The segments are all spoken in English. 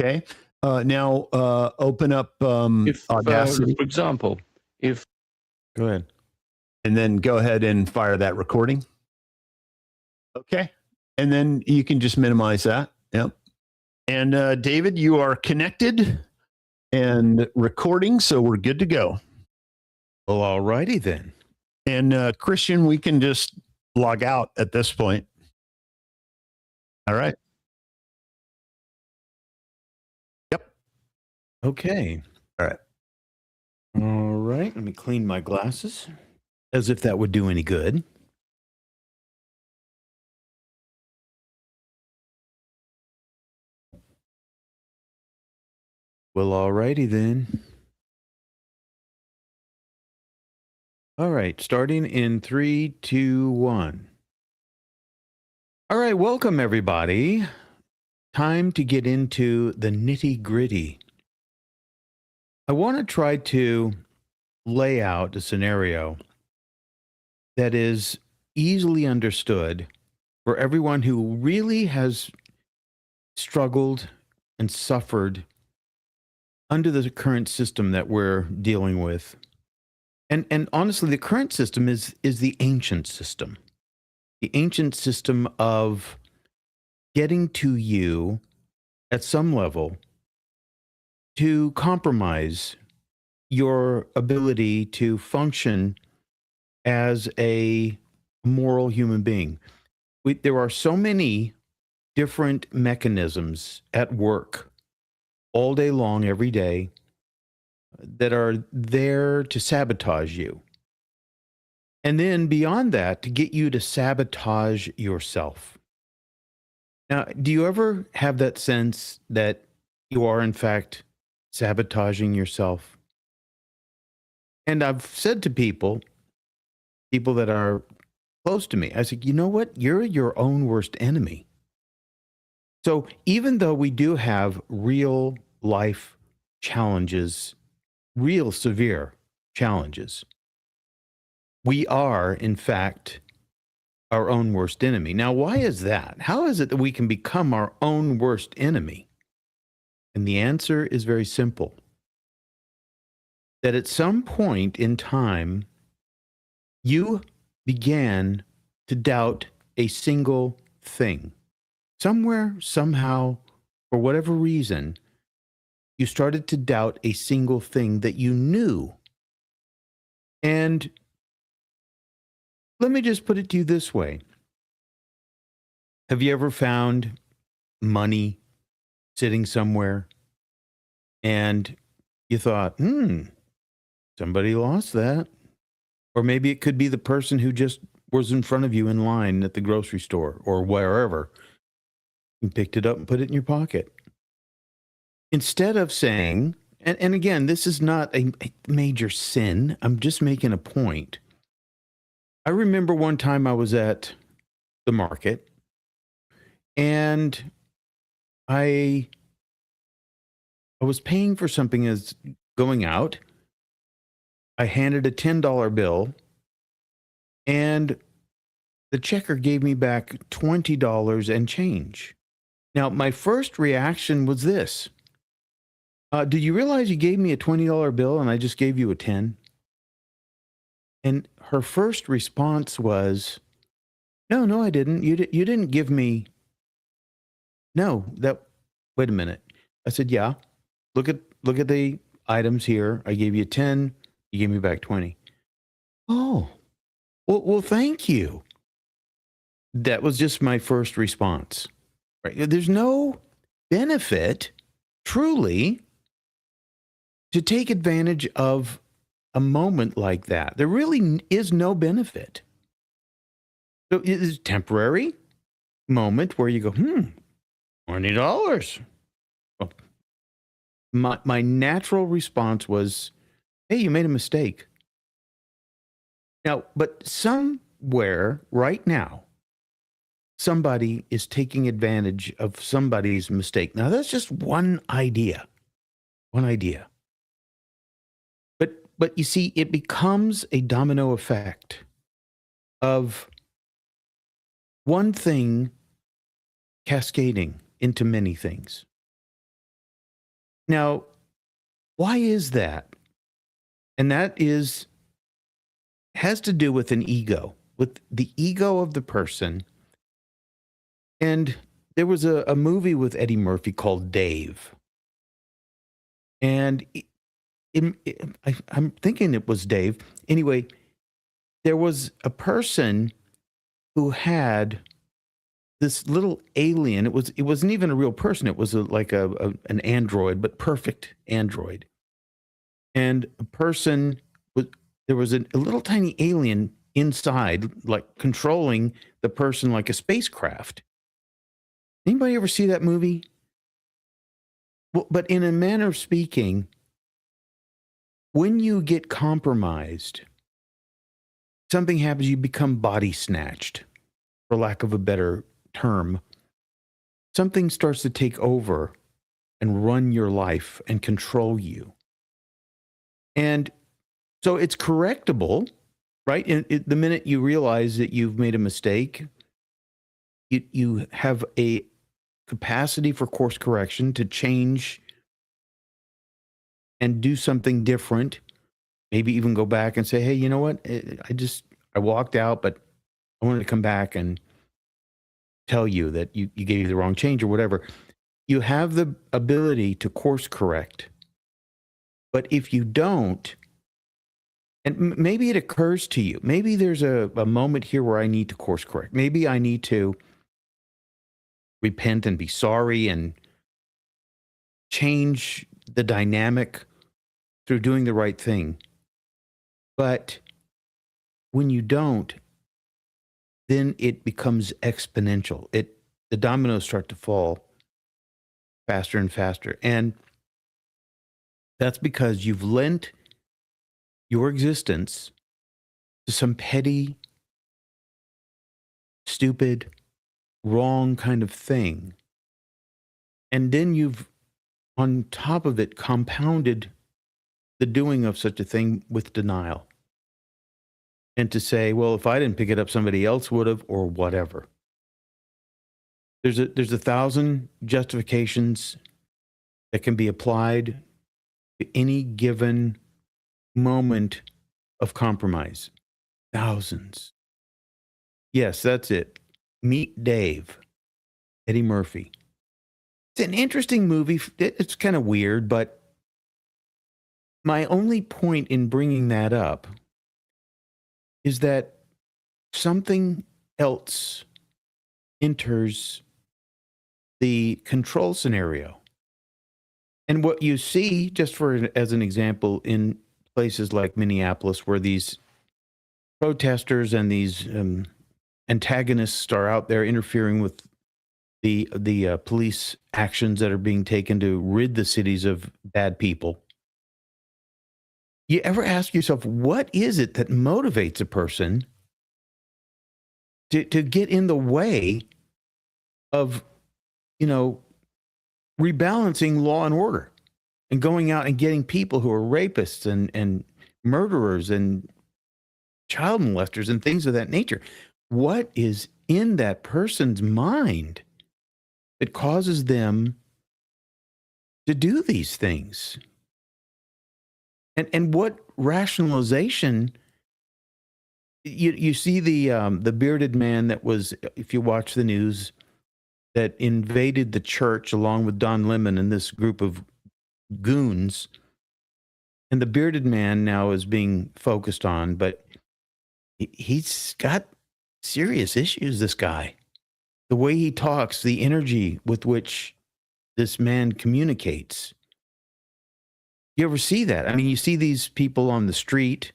Okay. Now open up If, Audacity for example, if Go ahead. and then go ahead and fire that recording. Okay. And then you can just minimize that. Yep. And David, you are connected and recording, so we're good to go. Well, all righty then. And Christian, we can just log out at this point. All right. Yep. Okay. All right. All right. Let me clean my glasses, as if that would do any good. Well, all righty then. All right. Starting in 3, 2, 1. All right. Welcome, everybody. Time to get into the nitty-gritty. I want to try to lay out a scenario that is easily understood for everyone who really has struggled and suffered under the current system that we're dealing with. And honestly, the current system is the ancient system. The ancient system of getting to you at some level to compromise your ability to function as a moral human being. There are so many different mechanisms at work all day long, every day, that are there to sabotage you. And then beyond that, to get you to sabotage yourself. Now, do you ever have that sense that you are, in fact, sabotaging yourself? And I've said to people that are close to me, I said, you know what? You're your own worst enemy. So even though we do have real life challenges, real severe challenges, we are, in fact, our own worst enemy. Now, why is that? How is it that we can become our own worst enemy? And the answer is very simple. That at some point in time, you began to doubt a single thing. Somewhere, somehow, for whatever reason, you started to doubt a single thing that you knew. And let me just put it to you this way. Have you ever found money sitting somewhere and you thought, somebody lost that? Or maybe it could be the person who just was in front of you in line at the grocery store or wherever. You picked it up and put it in your pocket. Instead of saying, and again, this is not a major sin. I'm just making a point. I remember one time I was at the market and I was paying for something as going out. I handed a $10 bill and the checker gave me back $20 and change. Now, my first reaction was this. Did you realize you gave me a $20 bill and I just gave you a 10? And her first response was, no, I didn't. You didn't give me. No, wait a minute. I said, yeah, look at the items here. I gave you 10. You gave me back 20. Oh, well, thank you. That was just my first response. Right? There's no benefit, truly, to take advantage of a moment like that. There really is no benefit. So it is a temporary moment where you go, $20. Well, my natural response was, hey, you made a mistake. Now, but somewhere right now, somebody is taking advantage of somebody's mistake. Now, that's just one idea. One idea. But you see, it becomes a domino effect of one thing cascading into many things. Now, why is that? And that has to do with an ego, with the ego of the person. And there was a movie with Eddie Murphy called Dave. And I'm thinking it was Dave. Anyway, there was a person who had this little alien. It wasn't even a real person. It was like an android, but perfect android. And a person there was a little tiny alien inside, like controlling the person like a spacecraft. Anybody ever see that movie? Well, but in a manner of speaking, when you get compromised, something happens, you become body snatched, for lack of a better term. Something starts to take over and run your life and control you. And so it's correctable, right? The minute you realize that you've made a mistake, you have a capacity for course correction to change and do something different. Maybe even go back and say, hey, you know what? I walked out, but I wanted to come back and tell you that you gave you the wrong change or whatever. You have the ability to course correct. But if you don't, and maybe it occurs to you, maybe there's a moment here where I need to course correct. Maybe I need to repent and be sorry and change the dynamic through doing the right thing. But when you don't, then it becomes exponential. The dominoes start to fall faster and faster. And that's because you've lent your existence to some petty, stupid, wrong kind of thing. And then you've, on top of it, compounded the doing of such a thing with denial. And to say, well, if I didn't pick it up, somebody else would have, or whatever. There's 1,000 justifications that can be applied to any given moment of compromise. Thousands. Yes, that's it. Meet Dave, Eddie Murphy. It's an interesting movie. It's kind of weird, but my only point in bringing that up is that something else enters the control scenario. And what you see, just as an example, in places like Minneapolis, where these protesters and these antagonists are out there interfering with the police actions that are being taken to rid the cities of bad people. You ever ask yourself, what is it that motivates a person to get in the way of, rebalancing law and order and going out and getting people who are rapists and murderers and child molesters and things of that nature? What is in that person's mind that causes them to do these things? And what rationalization? You see the bearded man that was, if you watch the news, that invaded the church along with Don Lemon and this group of goons. And the bearded man now is being focused on, but he's got serious issues, this guy. The way he talks, the energy with which this man communicates. You ever see that? I mean, you see these people on the street,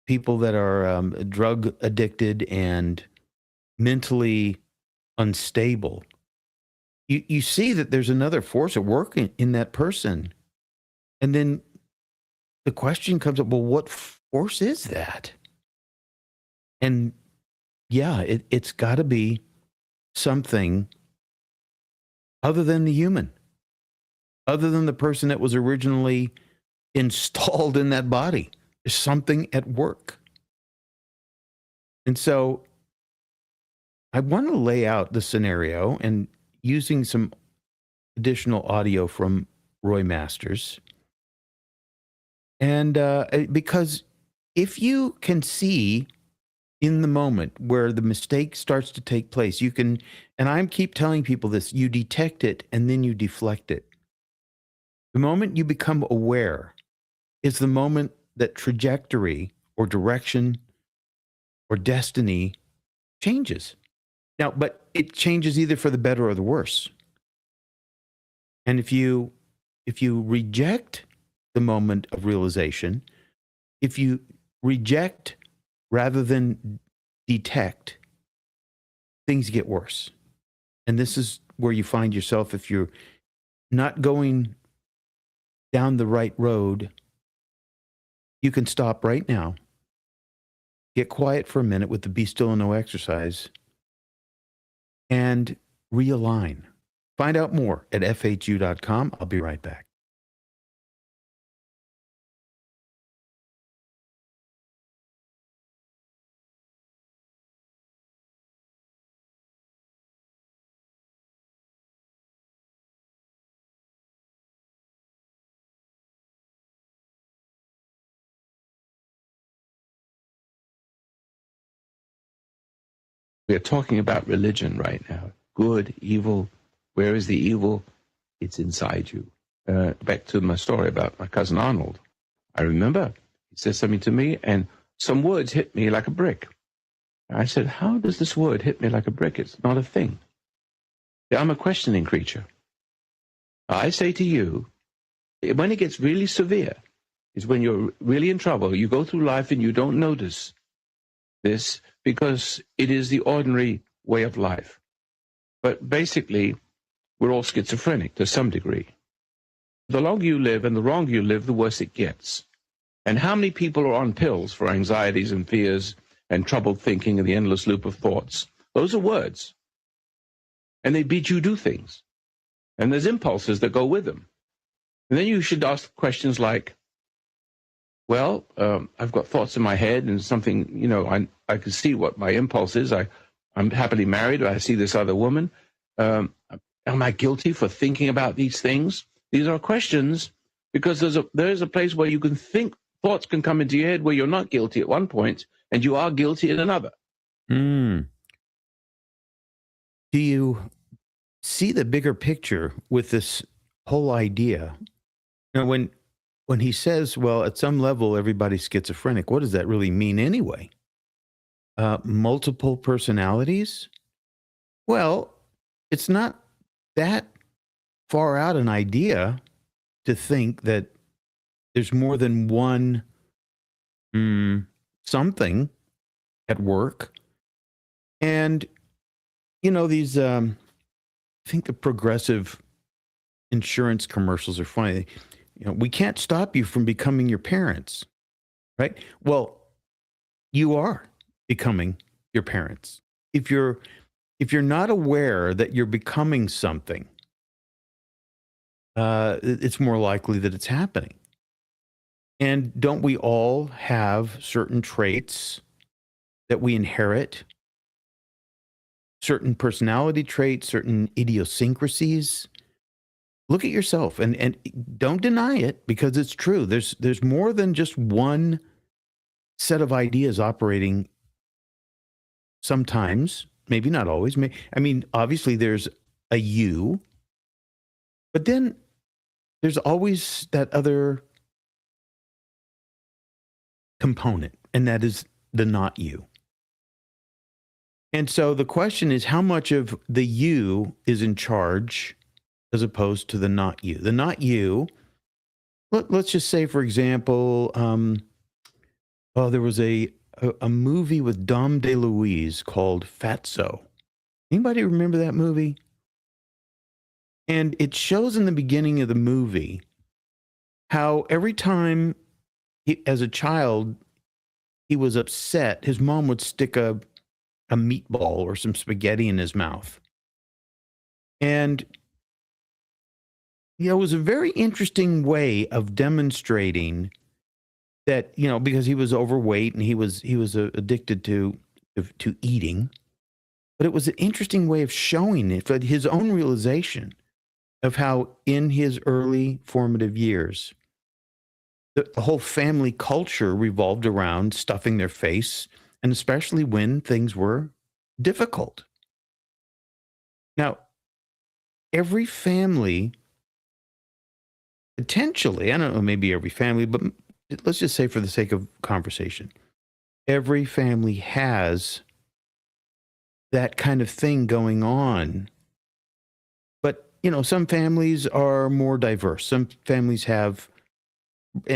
people that are drug addicted and mentally unstable. You see that there's another force at work in that person. And then the question comes up, well, what force is that? And yeah, it's got to be something other than the human, other than the person that was originally installed in that body. There's something at work. And so I want to lay out the scenario, and using some additional audio from Roy Masters. And because if you can see in the moment where the mistake starts to take place, you can, and I keep telling people this, you detect it and then you deflect it. The moment you become aware is the moment that trajectory or direction or destiny changes. Now, but it changes either for the better or the worse. And if you reject the moment of realization, if you reject rather than detect, things get worse. And this is where you find yourself if you're not going down the right road. You can stop right now, get quiet for a minute with the Be Still and Know exercise, and realign. Find out more at FHU.com. I'll be right back. We're talking about religion right now. Good, evil. Where is the evil? It's inside you. Back to my story about my cousin Arnold. I remember he said something to me, and some words hit me like a brick. I said, how does this word hit me like a brick? It's not a thing. I'm a questioning creature. I say to you, when it gets really severe, is when you're really in trouble. You go through life and you don't notice this because it is the ordinary way of life. But basically, we're all schizophrenic to some degree. The longer you live and the wronger you live, the worse it gets. And how many people are on pills for anxieties and fears and troubled thinking and the endless loop of thoughts? Those are words. And they beat you do things. And there's impulses that go with them. And then you should ask questions like, well, I've got thoughts in my head and something, I can see what my impulse is. I'm happily married. I see this other woman. Am I guilty for thinking about these things? These are questions because there is a place where you can think, thoughts can come into your head where you're not guilty at one point and you are guilty at another. Do you see the bigger picture with this whole idea? When he says, well, at some level, everybody's schizophrenic, what does that really mean anyway? Multiple personalities? Well, it's not that far out an idea to think that there's more than one something at work. And, these, I think the progressive insurance commercials are funny. We can't stop you from becoming your parents, right? Well, you are becoming your parents. If you're not aware that you're becoming something, it's more likely that it's happening. And don't we all have certain traits that we inherit? Certain personality traits, certain idiosyncrasies? Look at yourself and don't deny it because it's true. There's more than just one set of ideas operating sometimes, maybe not always. Obviously there's a you, but then there's always that other component, and that is the not you. And so the question is, how much of the you is in charge as opposed to the not you? The not you, let's just say, for example, there was a movie with Dom DeLuise called Fatso. Anybody remember that movie? And it shows in the beginning of the movie how every time as a child he was upset, his mom would stick a meatball or some spaghetti in his mouth. And it was a very interesting way of demonstrating that, because he was overweight and he was addicted to eating. But it was an interesting way of showing it, for his own realization of how in his early formative years, the whole family culture revolved around stuffing their face, and especially when things were difficult. Now, every family, potentially, I don't know, maybe every family, but let's just say for the sake of conversation, every family has that kind of thing going on. But, some families are more diverse. Some families have,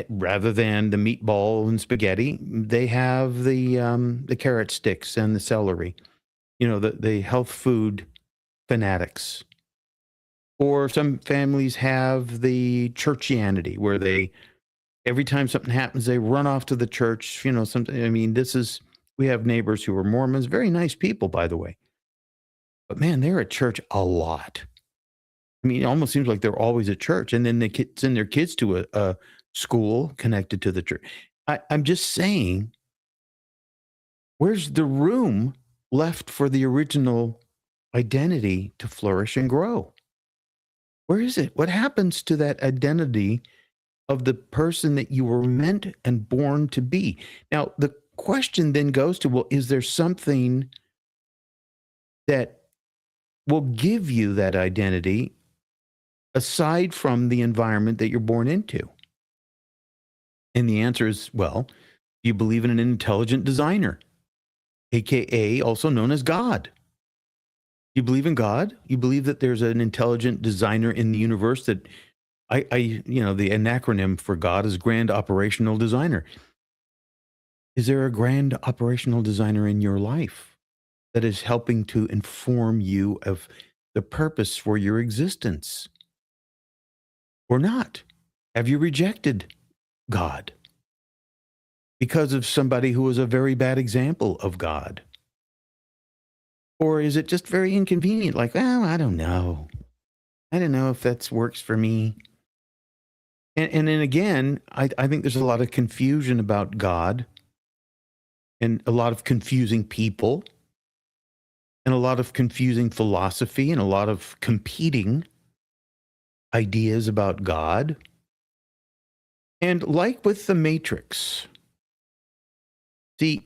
rather than the meatball and spaghetti, they have the carrot sticks and the celery, the health food fanatics. Or some families have the churchianity where every time something happens, they run off to the church. Something. I mean, we have neighbors who are Mormons, very nice people, by the way. But man, they're at church a lot. I mean, it almost seems like they're always at church, and then they send their kids to a school connected to the church. I'm just saying, where's the room left for the original identity to flourish and grow? Where is it? What happens to that identity of the person that you were meant and born to be? Now, the question then goes to, well, is there something that will give you that identity aside from the environment that you're born into? And the answer is, well, you believe in an intelligent designer, AKA also known as God. You believe in God? You believe that there's an intelligent designer in the universe that the acronym for God is Grand Operational Designer. Is there a grand operational designer in your life that is helping to inform you of the purpose for your existence? Or not? Have you rejected God because of somebody who was a very bad example of God? Or is it just very inconvenient? Like, well, I don't know. I don't know if that works for me. And then again, I think there's a lot of confusion about God and a lot of confusing people and a lot of confusing philosophy and a lot of competing ideas about God. And like with the Matrix, the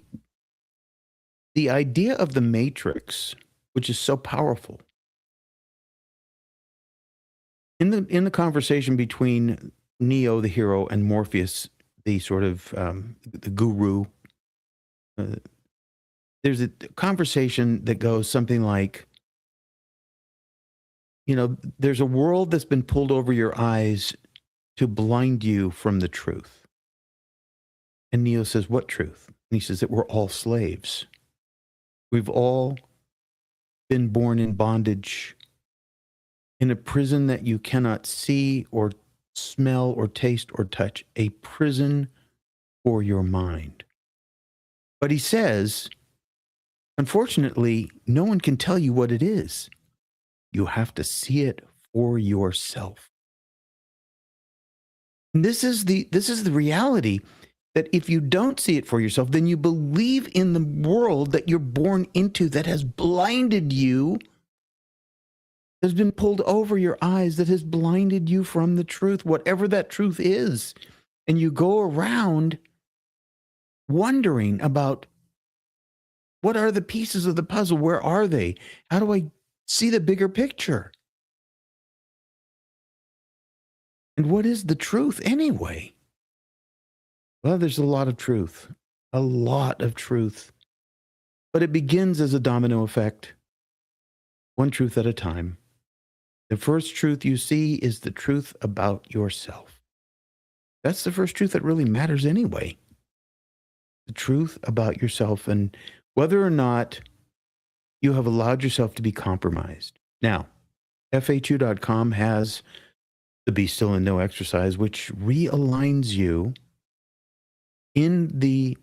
idea of the Matrix, which is so powerful, in the conversation between Neo, the hero, and Morpheus, the sort of the guru, there's a conversation that goes something like, there's a world that's been pulled over your eyes to blind you from the truth. And Neo says, what truth? And he says that we're all slaves. We've all been born in bondage, in a prison that you cannot see or smell or taste or touch, a prison for your mind. But he says, unfortunately, no one can tell you what it is. You have to see it for yourself. And this is the reality, that if you don't see it for yourself, then you believe in the world that you're born into that has blinded you, has been pulled over your eyes, that has blinded you from the truth, whatever that truth is. And you go around wondering about, what are the pieces of the puzzle? Where are they? How do I see the bigger picture? And what is the truth anyway? Well, there's a lot of truth, but it begins as a domino effect, one truth at a time. The first truth you see is the truth about yourself. That's the first truth that really matters anyway. The truth about yourself and whether or not you have allowed yourself to be compromised. Now, FAQ.com has the Be Still and Know exercise, which realigns you in the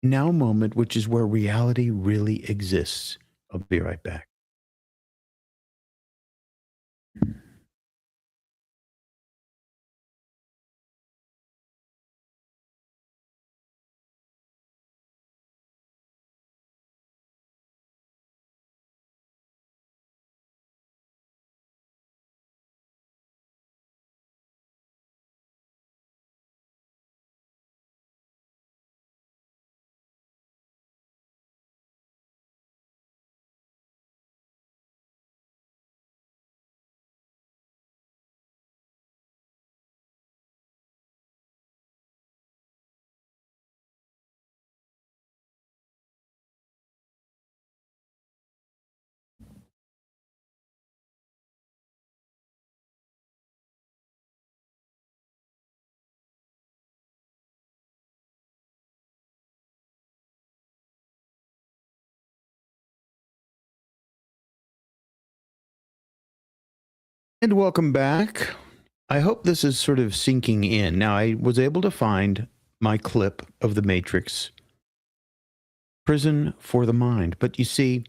now moment, which is where reality really exists. I'll be right back. And welcome back. I hope this is sort of sinking in. Now, I was able to find my clip of The Matrix, Prison for the Mind. But you see,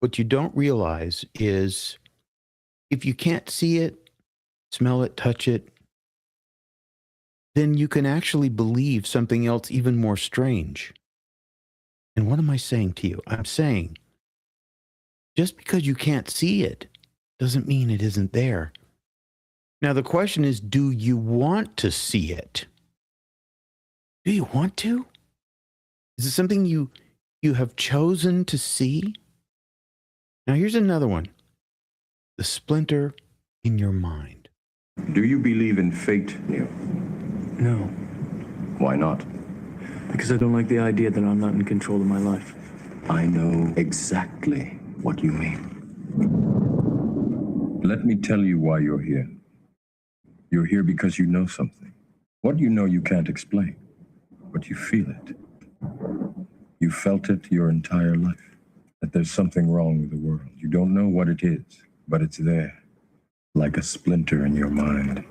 what you don't realize is if you can't see it, smell it, touch it, then you can actually believe something else even more strange. And what am I saying to you? I'm saying just because you can't see it doesn't mean it isn't there. Now, the question is, do you want to see it? Do you want to? Is it something you have chosen to see? Now, here's another one. The splinter in your mind. Do you believe in fate, Neo? No, Why not? because I don't like the idea that I'm not in control of my life. I know exactly what you mean. Let me tell you why you're here. You're here because you know something. What you know you can't explain, but you feel it. You felt it your entire life, that there's something wrong with the world. You don't know what it is, but it's there, like a splinter in your mind,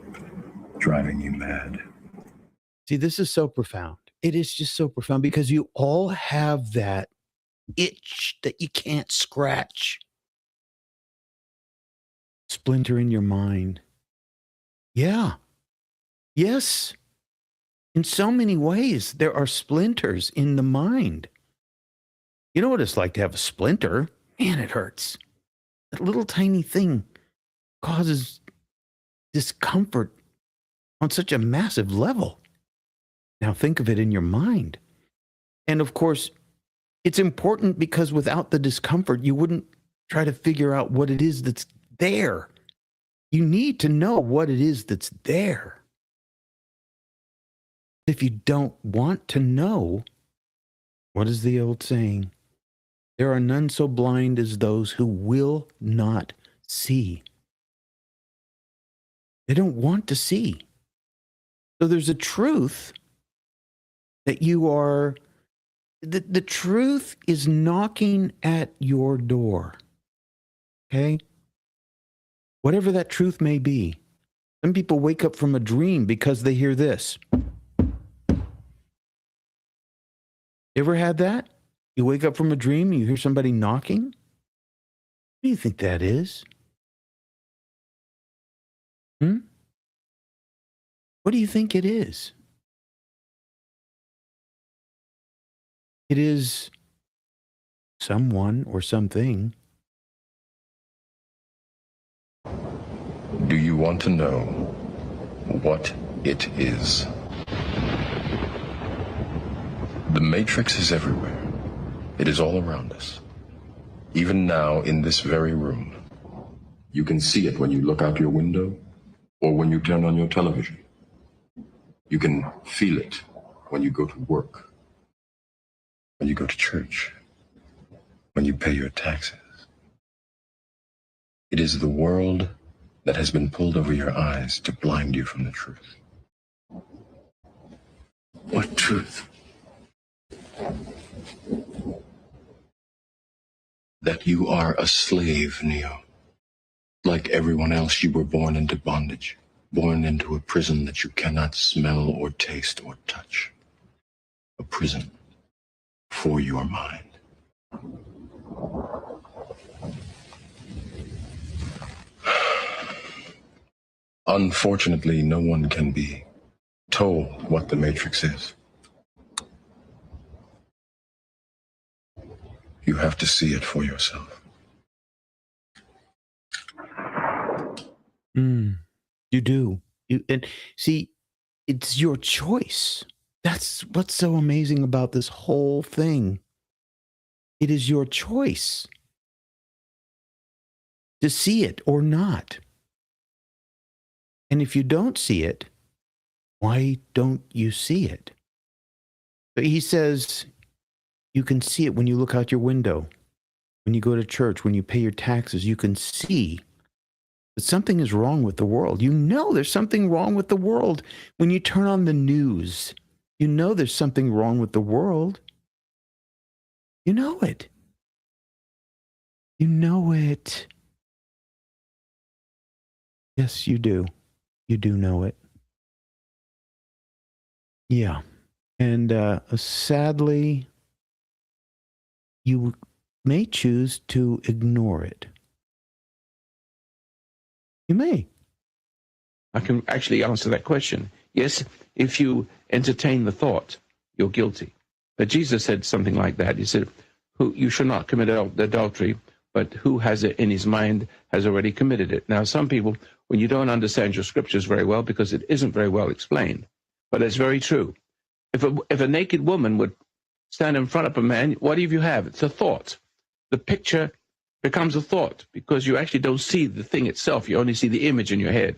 driving you mad. See, this is so profound. It is just so profound because you all have that itch that you can't scratch. Splinter in your mind. Yeah. Yes. In so many ways, there are splinters in the mind. You know what it's like to have a splinter? Man, it hurts. That little tiny thing causes discomfort on such a massive level. Now think of it in your mind. And of course, it's important because without the discomfort, you wouldn't try to figure out what it is that's there. You need to know what it is that's there. If you don't want to know, what is the old saying? There are none so blind as those who will not see. They don't want to see. So there's a truth that you are, the truth is knocking at your door. Okay? Whatever that truth may be. Some people wake up from a dream because they hear this. You ever had that? You wake up from a dream and you hear somebody knocking? What do you think that is? What do you think it is? It is someone or something. Do you want to know what it is? The Matrix is everywhere. It is all around us. Even now, in this very room. You can see it when you look out your window or when you turn on your television. You can feel it when you go to work, when you go to church, when you pay your taxes. It is the world that has been pulled over your eyes to blind you from the truth. What truth? That you are a slave, Neo. Like everyone else, you were born into bondage, born into a prison that you cannot smell or taste or touch. A prison for your mind. Unfortunately, no one can be told what the Matrix is. You have to see it for yourself. You do. And see, it's your choice. That's what's so amazing about this whole thing. It is your choice to see it or not. And if you don't see it, why don't you see it? But he says you can see it when you look out your window, when you go to church, when you pay your taxes. You can see that something is wrong with the world. You know there's something wrong with the world. When you turn on the news, you know there's something wrong with the world. You know it. You know it. Yes, you do. You do know it. Yeah. And sadly, you may choose to ignore it. You may. I can actually answer that question. Yes, if you entertain the thought, you're guilty. But Jesus said something like that. He said, you shall not commit adultery, but who has it in his mind has already committed it. Now, some people, when you don't understand your scriptures very well, because it isn't very well explained, but it's very true. If a naked woman would stand in front of a man, what do you have? It's a thought. The picture becomes a thought because you actually don't see the thing itself. You only see the image in your head.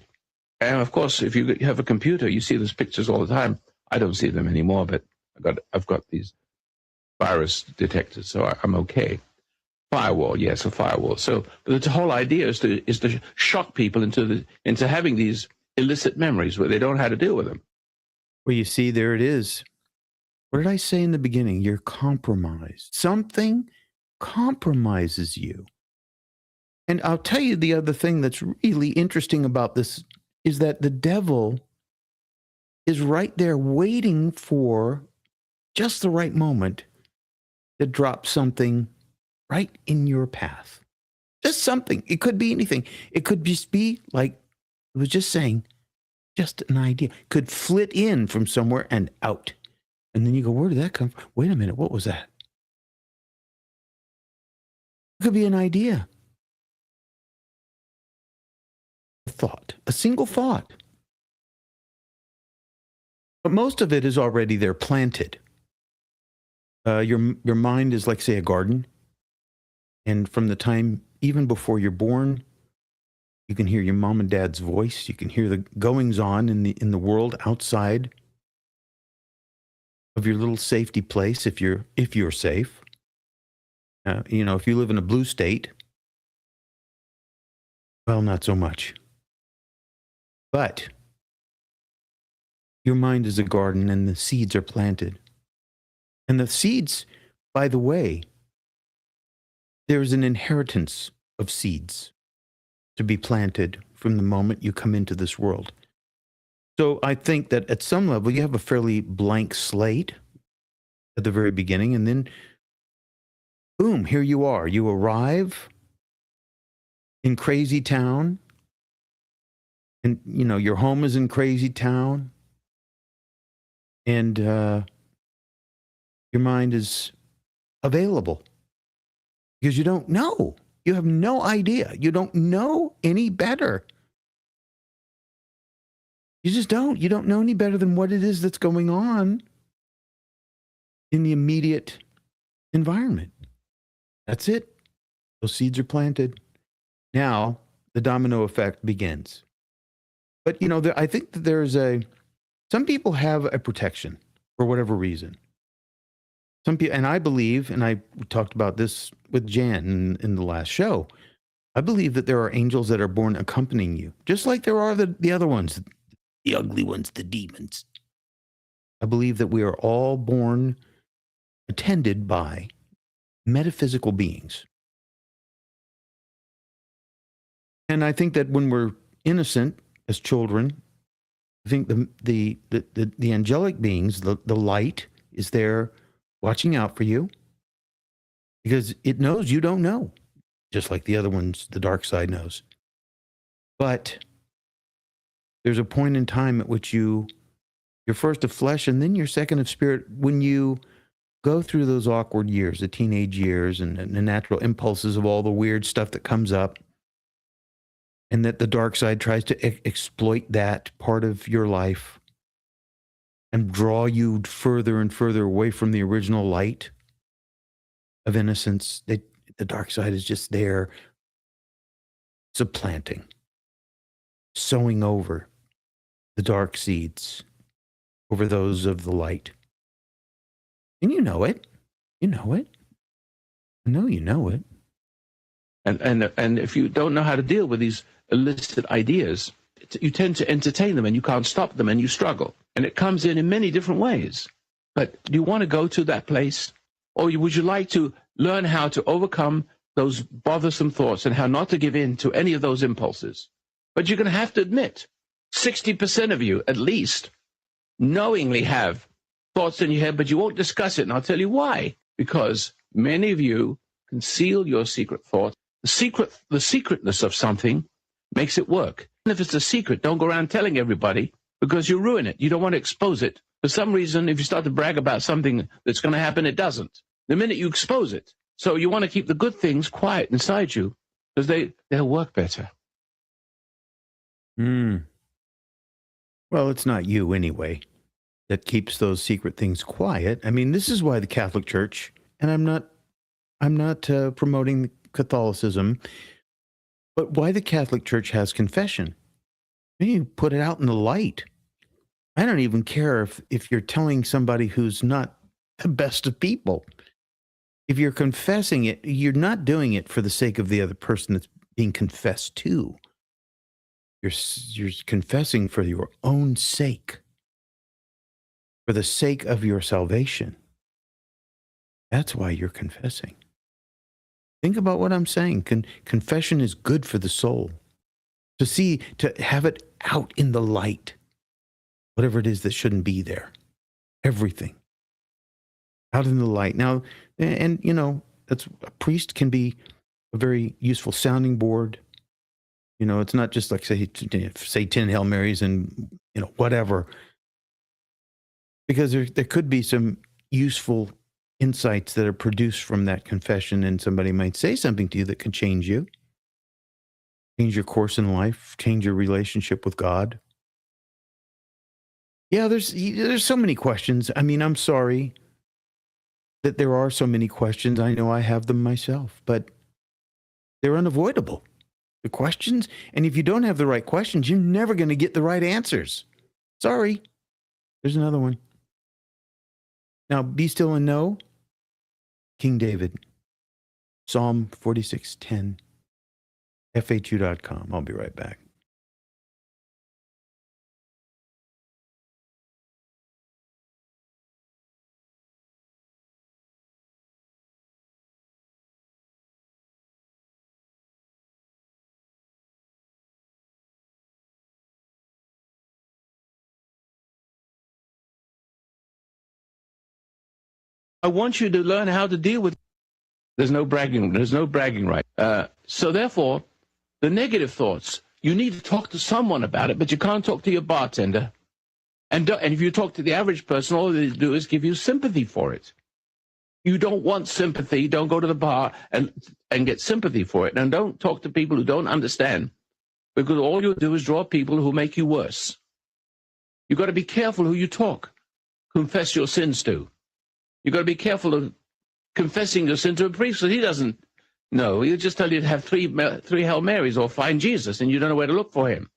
And of course, if you have a computer, you see those pictures all the time. I don't see them anymore, but I've got these virus detectors, so I'm okay. Firewall, yes, a firewall. So the whole idea is to shock people into having these illicit memories where they don't know how to deal with them. Well, you see, there it is. What did I say in the beginning? You're compromised. Something compromises you. And I'll tell you the other thing that's really interesting about this is that the devil is right there waiting for just the right moment to drop something right in your path. Just something. It could be anything. It could just be, like I was just saying, just an idea. Could flit in from somewhere and out. And then you go, where did that come from? Wait a minute, what was that? It could be an idea. A thought. A single thought. But most of it is already there, planted. Your mind is like, say, a garden. And from the time, even before you're born, you can hear your mom and dad's voice. You can hear the goings on in the world outside of your little safety place, if you're safe. If you live in a blue state, well, not so much. But your mind is a garden, and the seeds are planted. And the seeds, by the way, there's an inheritance of seeds to be planted from the moment you come into this world. So I think that at some level, you have a fairly blank slate at the very beginning, and then, boom, here you are. You arrive in Crazy Town, and, your home is in Crazy Town, and your mind is available because you don't know. You have no idea. You don't know any better. You just don't. You don't know any better than what it is that's going on in the immediate environment. That's it. Those seeds are planted. Now, the domino effect begins. But, I think that some people have a protection for whatever reason. Some people, and I believe, and I talked about this with Jan in the last show, I believe that there are angels that are born accompanying you, just like there are the other ones, the ugly ones, the demons. I believe that we are all born attended by metaphysical beings. And I think that when we're innocent as children, I think the angelic beings, the light, is there watching out for you because it knows you don't know, just like the other ones, the dark side knows. But there's a point in time at which you're first of flesh and then you're second of spirit. When you go through those awkward years, the teenage years, and the natural impulses of all the weird stuff that comes up, and that the dark side tries to exploit that part of your life and draw you further and further away from the original light of innocence. The dark side is just there, supplanting, sowing over the dark seeds over those of the light. And you know it. You know it. I know you know it. And if you don't know how to deal with these illicit ideas, you tend to entertain them and you can't stop them and you struggle. And it comes in many different ways. But do you want to go to that place? Or would you like to learn how to overcome those bothersome thoughts and how not to give in to any of those impulses? But you're going to have to admit, 60% of you, at least, knowingly have thoughts in your head, but you won't discuss it. And I'll tell you why. Because many of you conceal your secret thoughts. The secretness of something makes it work. And if it's a secret, don't go around telling everybody, because you ruin it. You don't want to expose it. For some reason, if you start to brag about something that's going to happen, it doesn't. The minute you expose it. So you want to keep the good things quiet inside you, because they'll work better. Well, it's not you anyway that keeps those secret things quiet. I mean, this is why the Catholic Church, and I'm not promoting Catholicism, but why the Catholic Church has confession. You put it out in the light. I don't even care if you're telling somebody who's not the best of people. If you're confessing it, you're not doing it for the sake of the other person that's being confessed to. You're confessing for your own sake, for the sake of your salvation. That's why you're confessing. Think about what I'm saying. Confession is good for the soul. To have it out in the light, whatever it is that shouldn't be there, everything out in the light. Now, and you know, a priest can be a very useful sounding board. You know, it's not just like say 10 Hail Marys and, you know, whatever. Because there could be some useful insights that are produced from that confession, and somebody might say something to you that could change you, change your course in life, change your relationship with God. Yeah, there's so many questions. I mean, I'm sorry that there are so many questions. I know I have them myself, but they're unavoidable. The questions, and if you don't have the right questions, you're never going to get the right answers. Sorry. There's another one. Now, be still and know. King David, Psalm 46:10, FHU.com. I'll be right back. I want you to learn how to deal with. There's no bragging right. So therefore, the negative thoughts, you need to talk to someone about it, but you can't talk to your bartender. And if you talk to the average person, all they do is give you sympathy for it. You don't want sympathy. Don't go to the bar and get sympathy for it. And don't talk to people who don't understand, because all you'll do is draw people who make you worse. You've got to be careful who you confess your sins to. You've got to be careful of confessing your sin to a priest, because he doesn't know. He'll just tell you to have three Hail Marys or find Jesus, and you don't know where to look for him.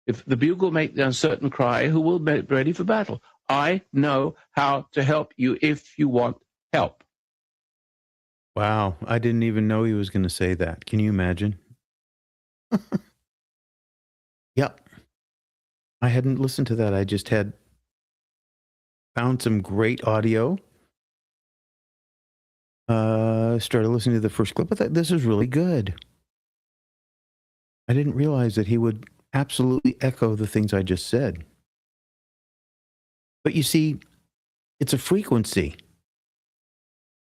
If the bugle make the uncertain cry, who will be ready for battle? I know how to help you if you want help. Wow, I didn't even know he was going to say that. Can you imagine? Yep. I hadn't listened to that. I just had found some great audio. Started listening to the first clip. I thought this is really good. I didn't realize that he would absolutely echo the things I just said. But you see, it's a frequency.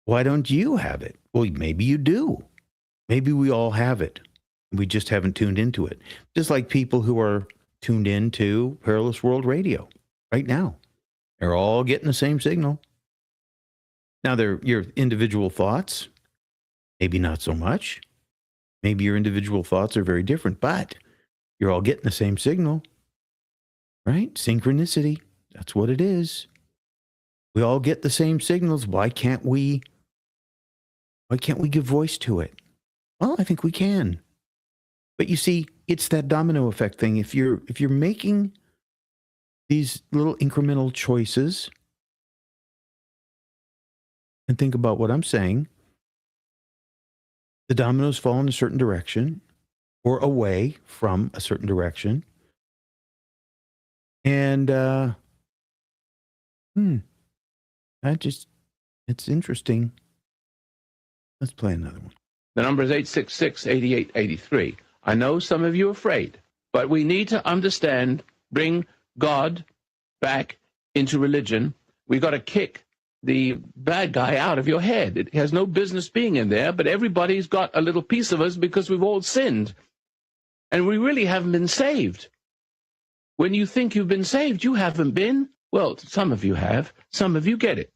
Why don't you have it? Well, maybe you do. Maybe we all have it. We just haven't tuned into it. Just like people who are tuned into Perilous World Radio right now. They're all getting the same signal. Now, they're your individual thoughts. Maybe not so much. Maybe your individual thoughts are very different, but you're all getting the same signal, right? Synchronicity. That's what it is. We all get the same signals. Why can't we give voice to it? Well, I think we can. But you see, it's that domino effect thing. If you're making these little incremental choices, and think about what I'm saying, the dominoes fall in a certain direction or away from a certain direction. And it's interesting. Let's play another one. The number is 866-8883. I know some of you are afraid, but we need to understand, bring God back into religion. We got to kick the bad guy out of your head. It has no business being in there, but everybody's got a little piece of us because we've all sinned. And we really haven't been saved. When you think you've been saved, you haven't been. Well, some of you have. Some of you get it.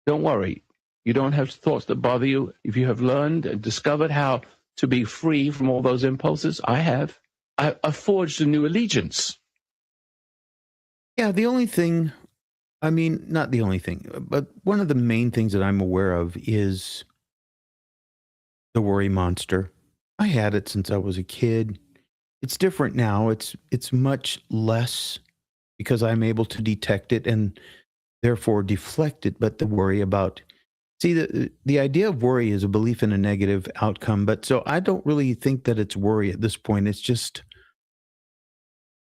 Don't worry. You don't have thoughts that bother you. If you have learned and discovered how to be free from all those impulses, I have. I've forged a new allegiance. Yeah, the only thing, I mean, not the only thing, but one of the main things that I'm aware of is the worry monster. I had it since I was a kid. It's different now. It's much less because I'm able to detect it and therefore deflect it. But the worry about, see, the idea of worry is a belief in a negative outcome. But so I don't really think that it's worry at this point. It's just,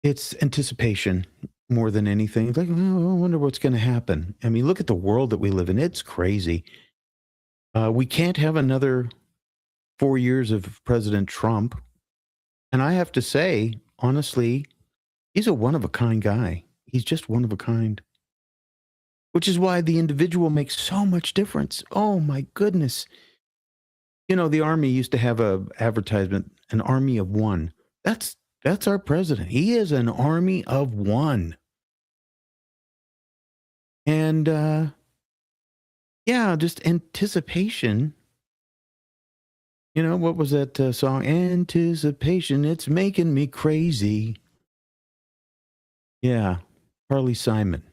it's anticipation more than anything. It's like, oh, I wonder what's going to happen. I mean, look at the world that we live in. It's crazy. We can't have another 4 years of President Trump. And I have to say, honestly, he's a one-of-a-kind guy. He's just one of a kind. Which is why the individual makes so much difference. Oh, my goodness. You know, the Army used to have a advertisement, an army of one. That's our president. He is an army of one. And, yeah, just anticipation. You know, what was that song? Anticipation, it's making me crazy. Yeah, Harley Simon.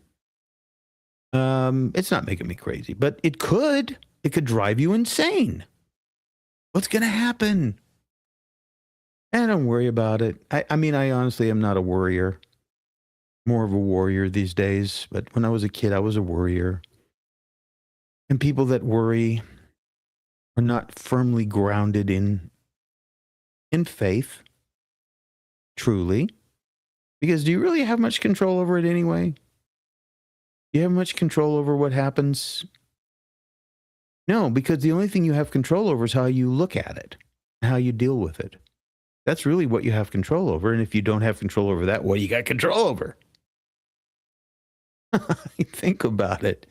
It's not making me crazy, but it could. It could drive you insane. What's going to happen? And don't worry about it. I mean, I honestly am not a worrier. More of a warrior these days. But when I was a kid, I was a worrier. And people that worry are not firmly grounded in faith, truly. Because do you really have much control over it anyway? Do you have much control over what happens? No, because the only thing you have control over is how you look at it, how you deal with it. That's really what you have control over. And if you don't have control over that, what do you got control over? Think about it.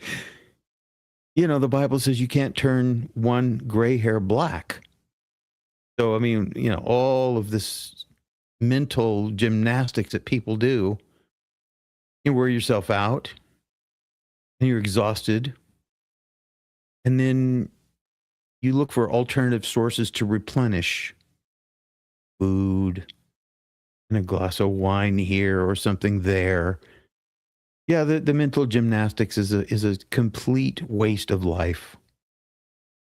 You know, the Bible says you can't turn one gray hair black. So, I mean, you know, all of this mental gymnastics that people do, you wear yourself out and you're exhausted. And then you look for alternative sources to replenish food and a glass of wine here or something there. Yeah, the mental gymnastics is a complete waste of life.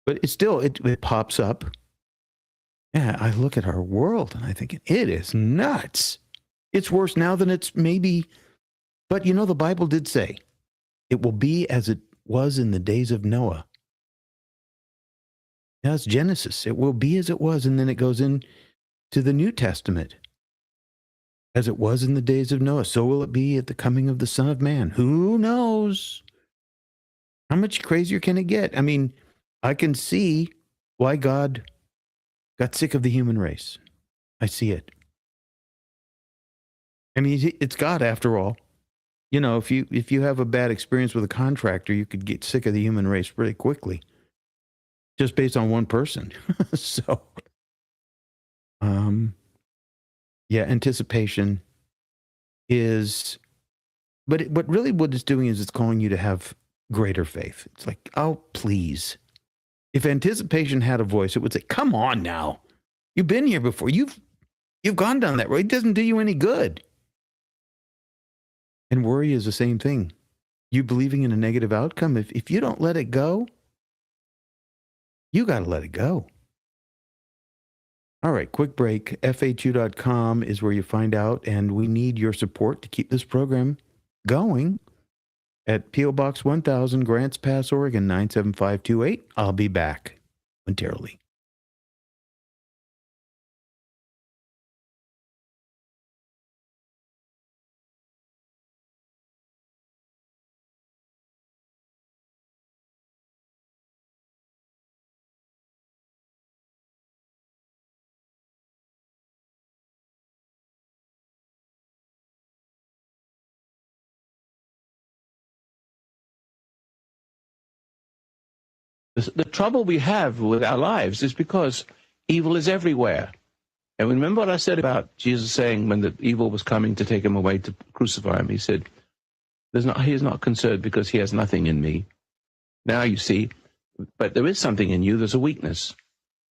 But it's still, it pops up. Yeah, I look at our world and I think it is nuts. It's worse now than it's maybe, but you know, the Bible did say it will be as it was in the days of Noah. That's Genesis. It will be as it was. And then it goes into the New Testament. As it was in the days of Noah, so will it be at the coming of the Son of Man. Who knows? How much crazier can it get? I mean, I can see why God got sick of the human race. I see it. I mean, it's God after all. You know, if you have a bad experience with a contractor, you could get sick of the human race pretty quickly, just based on one person. So, yeah, anticipation is, but what it's doing is it's calling you to have greater faith. It's like, oh, please. If anticipation had a voice, it would say, come on now. You've been here before. You've gone down that road. It doesn't do you any good. And worry is the same thing. You believing in a negative outcome, if you don't let it go, you got to let it go. All right, quick break. FAQ.com is where you find out, and we need your support to keep this program going at P.O. Box 1000, Grants Pass, Oregon 97528. I'll be back momentarily. The trouble we have with our lives is because evil is everywhere. And remember what I said about Jesus saying when the evil was coming to take him away to crucify him, he said, he is not concerned because he has nothing in me. Now you see, but there is something in you, there's a weakness.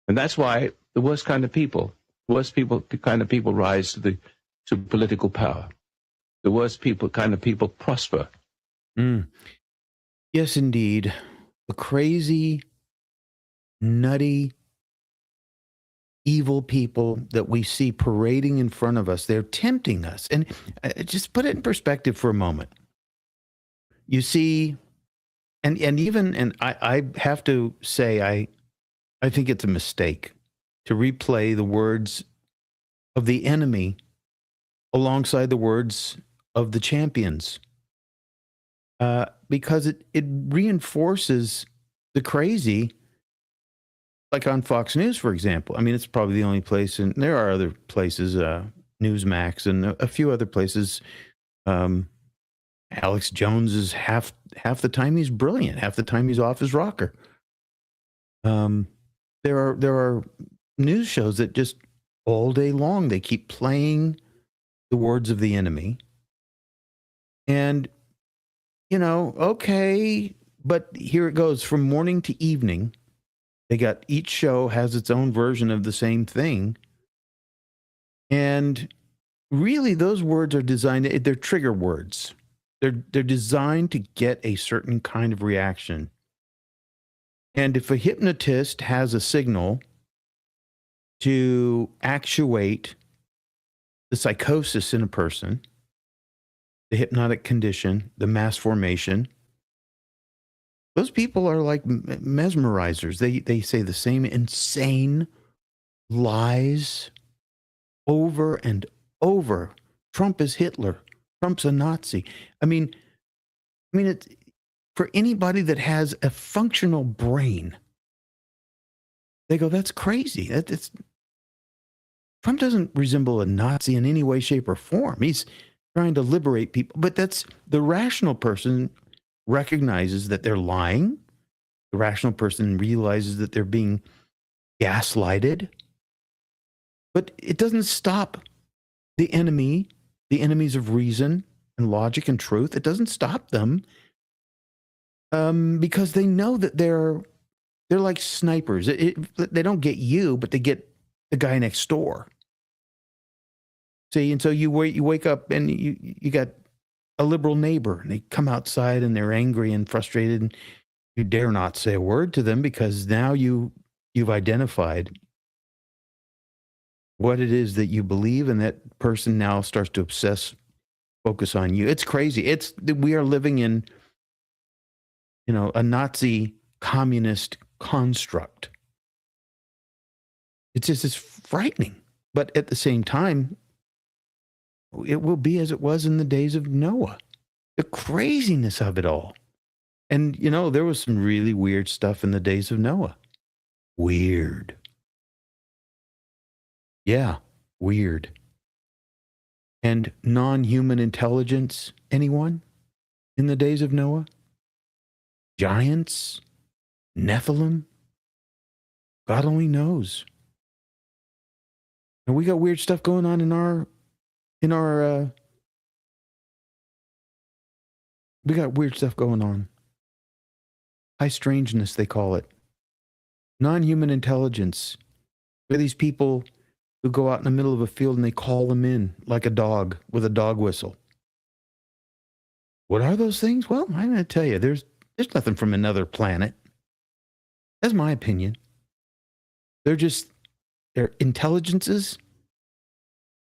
And that's why the worst kind of people rise to political power. The worst kind of people prosper. Mm. Yes, indeed. The crazy, nutty, evil people that we see parading in front of us, they're tempting us. And just put it in perspective for a moment. You see, and I have to say, I think it's a mistake to replay the words of the enemy alongside the words of the champions, because it reinforces the crazy. Like on Fox News, for example. I mean, it's probably the only place, and there are other places, Newsmax and a few other places. Alex Jones is half the time he's brilliant, half the time he's off his rocker. There are news shows that just all day long they keep playing the words of the enemy, and okay, but here it goes from morning to evening. Each show has its own version of the same thing. And really those words are designed, they're trigger words. They're designed to get a certain kind of reaction. And if a hypnotist has a signal to actuate the psychosis in a person, the hypnotic condition, the mass formation, those people are like mesmerizers. They say the same insane lies over and over. Trump is Hitler. Trump's a Nazi. I mean, it's for anybody that has a functional brain. They go, that's crazy. Trump doesn't resemble a Nazi in any way, shape, or form. He's trying to liberate people. But that's the rational person recognizes that they're lying. The rational person realizes that they're being gaslighted. But it doesn't stop the enemies of reason and logic and truth. It doesn't stop them because they know that they're like snipers. They don't get you, but they get the guy next door. See, and so you wake up and you got a liberal neighbor, and they come outside and they're angry and frustrated, and you dare not say a word to them because now you've identified what it is that you believe, and that person now starts to focus on you. It's crazy. We are living in, a Nazi communist construct. It's frightening, but at the same time, it will be as it was in the days of Noah. The craziness of it all. And, there was some really weird stuff in the days of Noah. Weird. Yeah, weird. And non-human intelligence, anyone in the days of Noah? Giants? Nephilim? God only knows. And we got weird stuff going on in our we got weird stuff going on. High strangeness, they call it. Non-human intelligence. They're these people who go out in the middle of a field and they call them in like a dog with a dog whistle. What are those things? Well, I'm going to tell you, there's nothing from another planet. That's my opinion. They're intelligences.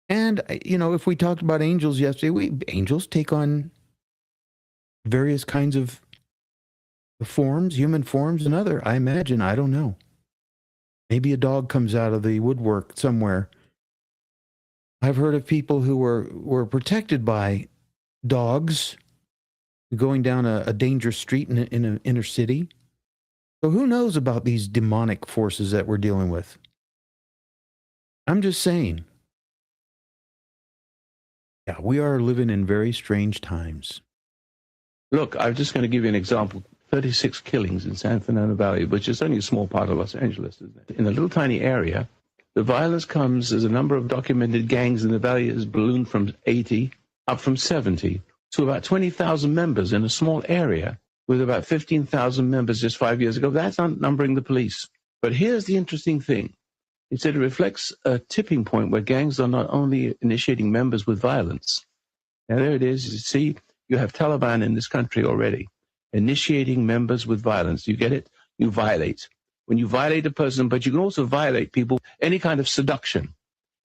And, if we talked about angels yesterday, angels take on various kinds of forms, human forms and other, I imagine. I don't know. Maybe a dog comes out of the woodwork somewhere. I've heard of people who were protected by dogs going down a dangerous street in an inner city. So who knows about these demonic forces that we're dealing with? I'm just saying. Yeah, we are living in very strange times. Look, I'm just going to give you an example. 36 killings in San Fernando Valley, which is only a small part of Los Angeles, isn't it? In a little tiny area, the violence comes as a number of documented gangs in the valley has ballooned from 80 up from 70 to about 20,000 members in a small area with about 15,000 members just 5 years ago. That's not numbering the police. But here's the interesting thing. It said it reflects a tipping point where gangs are not only initiating members with violence. Now there it is. You see, you have Taliban in this country already, initiating members with violence. You get it? You violate. When you violate a person, but you can also violate people, any kind of seduction.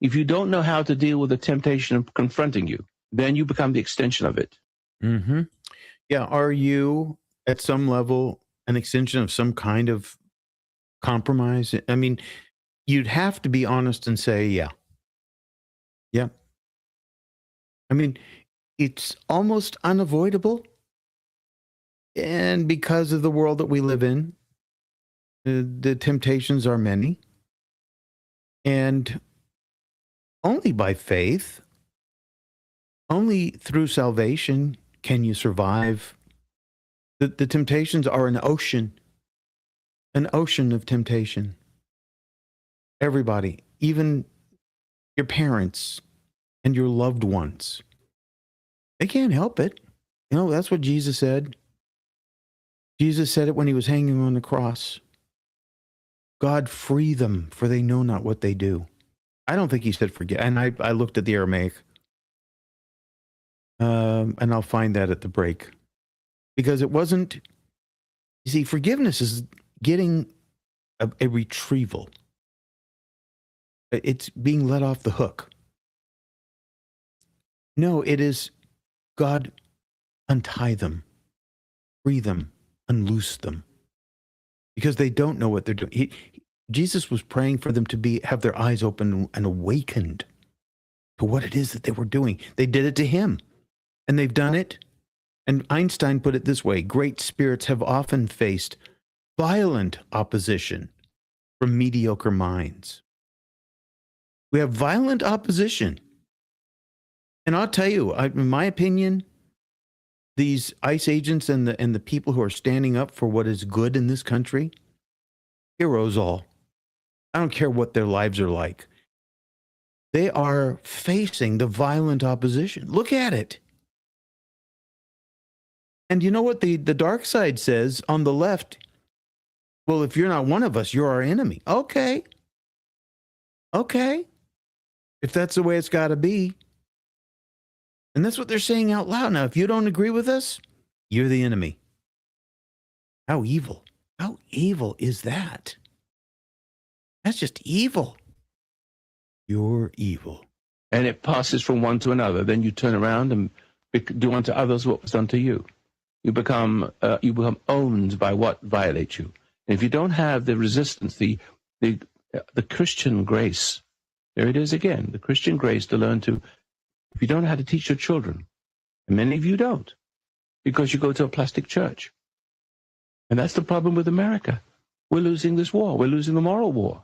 If you don't know how to deal with the temptation of confronting you, then you become the extension of it. Mm-hmm. Yeah. Are you at some level an extension of some kind of compromise? I mean, you'd have to be honest and say, yeah. Yeah. I mean, it's almost unavoidable. And because of the world that we live in, the temptations are many. And only by faith, only through salvation can you survive. The temptations are an ocean of temptation. Everybody, even your parents and your loved ones, they can't help it. You know, that's what Jesus said. Jesus said it when he was hanging on the cross. God, free them, for they know not what they do. I don't think he said forget. And I looked at the Aramaic. And I'll find that at the break. Because it wasn't, you see, forgiveness is getting a retrieval. It's being let off the hook. No, it is God, untie them, free them, unloose them. Because they don't know what they're doing. Jesus was praying for them to have their eyes open and awakened to what it is that they were doing. They did it to him, and they've done it. And Einstein put it this way: great spirits have often faced violent opposition from mediocre minds. We have violent opposition. And I'll tell you, in my opinion, these ICE agents and the people who are standing up for what is good in this country, heroes all. I don't care what their lives are like. They are facing the violent opposition. Look at it. And you know what the dark side says on the left? Well, if you're not one of us, you're our enemy. Okay. If that's the way it's got to be. And that's what they're saying out loud. Now, if you don't agree with us, you're the enemy. How evil. How evil is that? That's just evil. You're evil. And it passes from one to another. Then you turn around and do unto others what was done to you. You become owned by what violates you. And if you don't have the resistance, the Christian grace, there it is again, the Christian grace to learn to, if you don't know how to teach your children, and many of you don't, because you go to a plastic church. And that's the problem with America. We're losing this war. We're losing the moral war.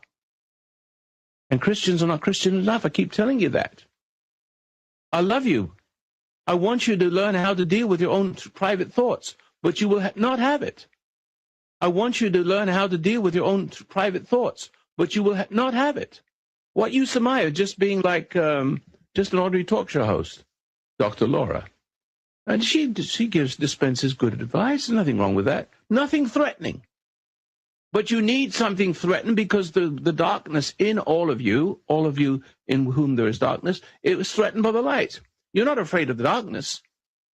And Christians are not Christian enough. I keep telling you that. I love you. I want you to learn how to deal with your own private thoughts, but you will not have it. I want you to learn how to deal with your own private thoughts, but you will not have it. What you surmise, just being like just an ordinary talk show host, Dr. Laura. And she dispenses good advice. Nothing wrong with that. Nothing threatening. But you need something threatened because the darkness in all of you in whom there is darkness, it was threatened by the light. You're not afraid of the darkness.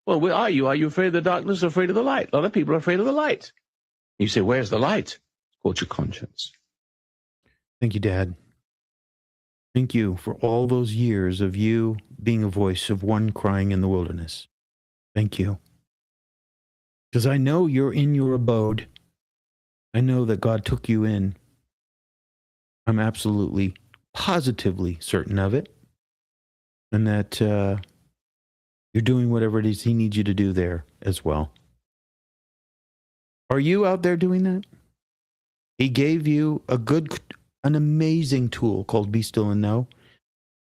Well, where are you? Are you afraid of the darkness or afraid of the light? A lot of people are afraid of the light. You say, where's the light? It's called your conscience. Thank you, Dad. Thank you for all those years of you being a voice of one crying in the wilderness. Thank you. Because I know you're in your abode. I know that God took you in. I'm absolutely, positively certain of it. And that you're doing whatever it is he needs you to do there as well. Are you out there doing that? He gave you an amazing tool called Be Still and Know.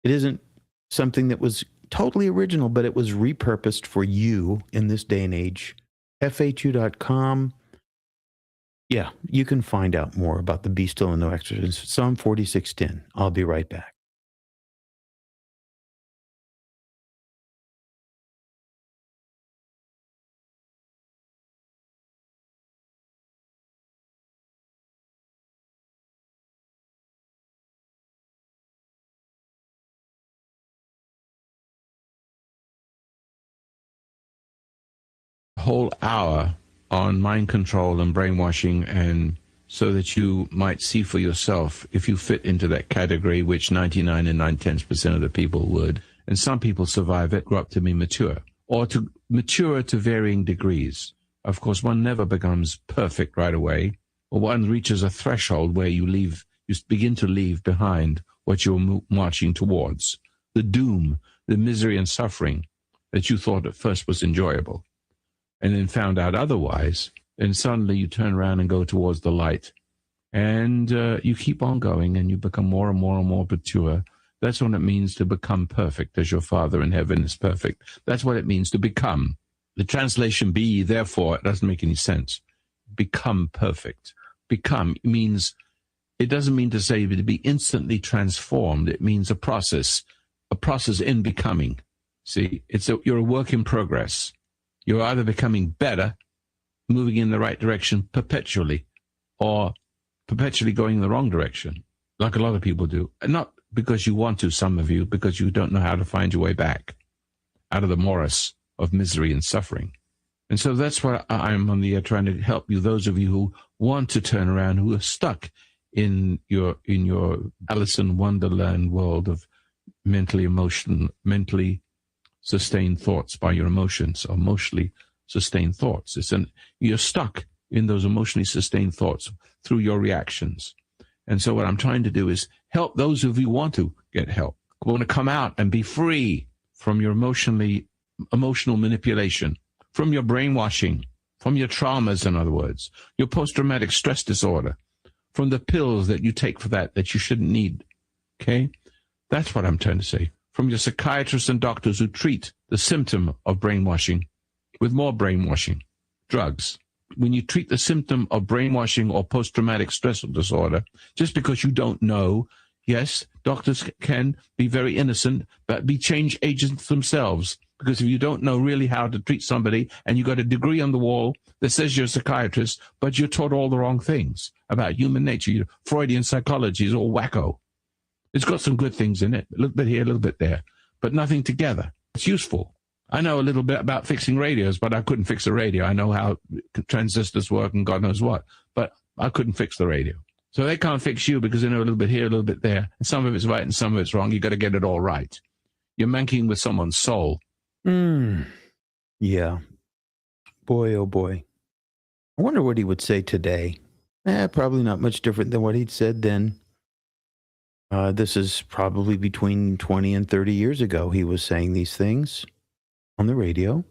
It isn't something that was totally original, but it was repurposed for you in this day and age. FHU.com. Yeah, you can find out more about the Be Still and Know exercise. Psalm 46:10. I'll be right back. Whole hour on mind control and brainwashing, and so that you might see for yourself if you fit into that category, which 99 and 9/10% of the people would. And some people survive it, grow up to be mature, or to mature to varying degrees. Of course, one never becomes perfect right away, or one reaches a threshold where you begin to leave behind what you're marching towards. The doom, the misery and suffering that you thought at first was enjoyable, and then found out otherwise, and suddenly you turn around and go towards the light. And you keep on going, and you become more and more and more mature. That's what it means to become perfect, as your Father in heaven is perfect. That's what it means to become. The translation be, therefore, it doesn't make any sense. Become perfect. Become means, it doesn't mean to say to be instantly transformed. It means a process in becoming. See, you're a work in progress. You're either becoming better, moving in the right direction perpetually, or perpetually going in the wrong direction, like a lot of people do. And not because you want to, some of you, because you don't know how to find your way back out of the morass of misery and suffering. And so that's what I'm on the air trying to help you, those of you who want to turn around, who are stuck in your Alice in Wonderland world of mentally sustained thoughts by your emotions, or emotionally sustained thoughts. You're stuck in those emotionally sustained thoughts through your reactions. And so what I'm trying to do is help those of you who want to get help, who want to come out and be free from your emotional manipulation, from your brainwashing, from your traumas, in other words, your post-traumatic stress disorder, from the pills that you take for that you shouldn't need. Okay? That's what I'm trying to say. From your psychiatrists and doctors who treat the symptom of brainwashing with more brainwashing, drugs. When you treat the symptom of brainwashing or post-traumatic stress disorder, just because you don't know, yes, doctors can be very innocent, but be change agents themselves. Because if you don't know really how to treat somebody, and you got a degree on the wall that says you're a psychiatrist, but you're taught all the wrong things about human nature, Freudian psychology is all wacko. It's got some good things in it, a little bit here, a little bit there, but nothing together. It's useful. I know a little bit about fixing radios, but I couldn't fix a radio. I know how transistors work and God knows what, but I couldn't fix the radio. So they can't fix you because they know a little bit here, a little bit there. And some of it's right and some of it's wrong. You got to get it all right. You're manking with someone's soul. Yeah. Boy, oh boy. I wonder what he would say today. Probably not much different than what he'd said then. This is probably between 20 and 30 years ago. He was saying these things on the radio.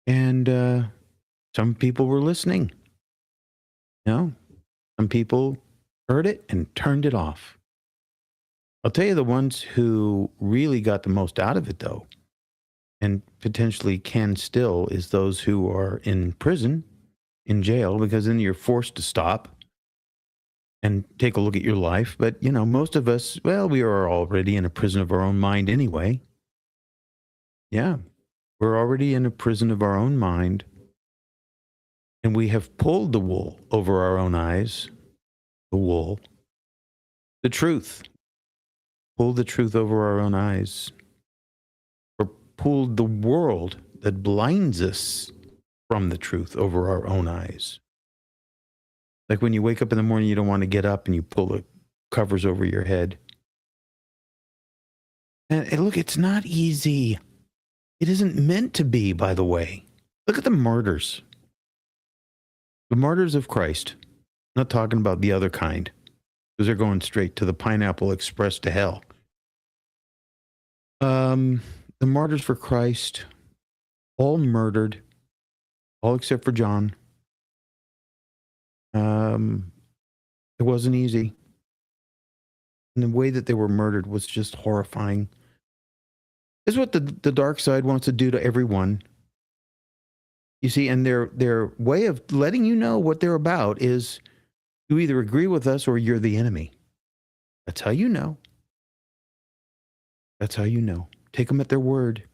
And some people were listening. Some people heard it and turned it off. I'll tell you the ones who really got the most out of it, though, and potentially can still, is those who are in prison, in jail, because then you're forced to stop and take a look at your life. But, most of us, well, we are already in a prison of our own mind anyway. Yeah, we're already in a prison of our own mind. And we have pulled the wool over our own eyes. The wool. The truth. Pulled the truth over our own eyes. Or pulled the world that blinds us from the truth over our own eyes. Like when you wake up in the morning, you don't want to get up and you pull the covers over your head. And look, it's not easy. It isn't meant to be, by the way. Look at the martyrs. The martyrs of Christ. I'm not talking about the other kind, because they're going straight to the Pineapple Express to hell. The martyrs for Christ, all murdered, all except for John. It wasn't easy. And the way that they were murdered was just horrifying. It's what the dark side wants to do to everyone. You see, and their way of letting you know what they're about is you either agree with us or you're the enemy. That's how you know. That's how you know. Take them at their word.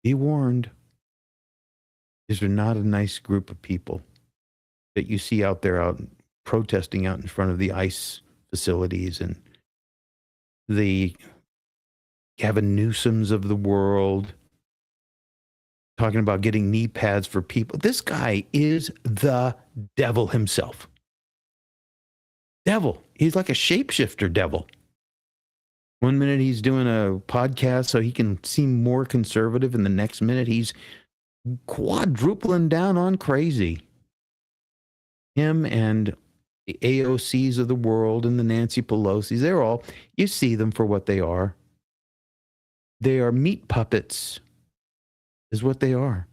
Be warned. These are not a nice group of people that you see out there out protesting out in front of the ICE facilities and the Gavin Newsoms of the world talking about getting knee pads for people. This guy is the devil himself. Devil. He's like a shapeshifter devil. One minute he's doing a podcast so he can seem more conservative, and the next minute he's quadrupling down on crazy. Him and the AOCs of the world and the Nancy Pelosi's, they're all, you see them for what they are. They are meat puppets, is what they are.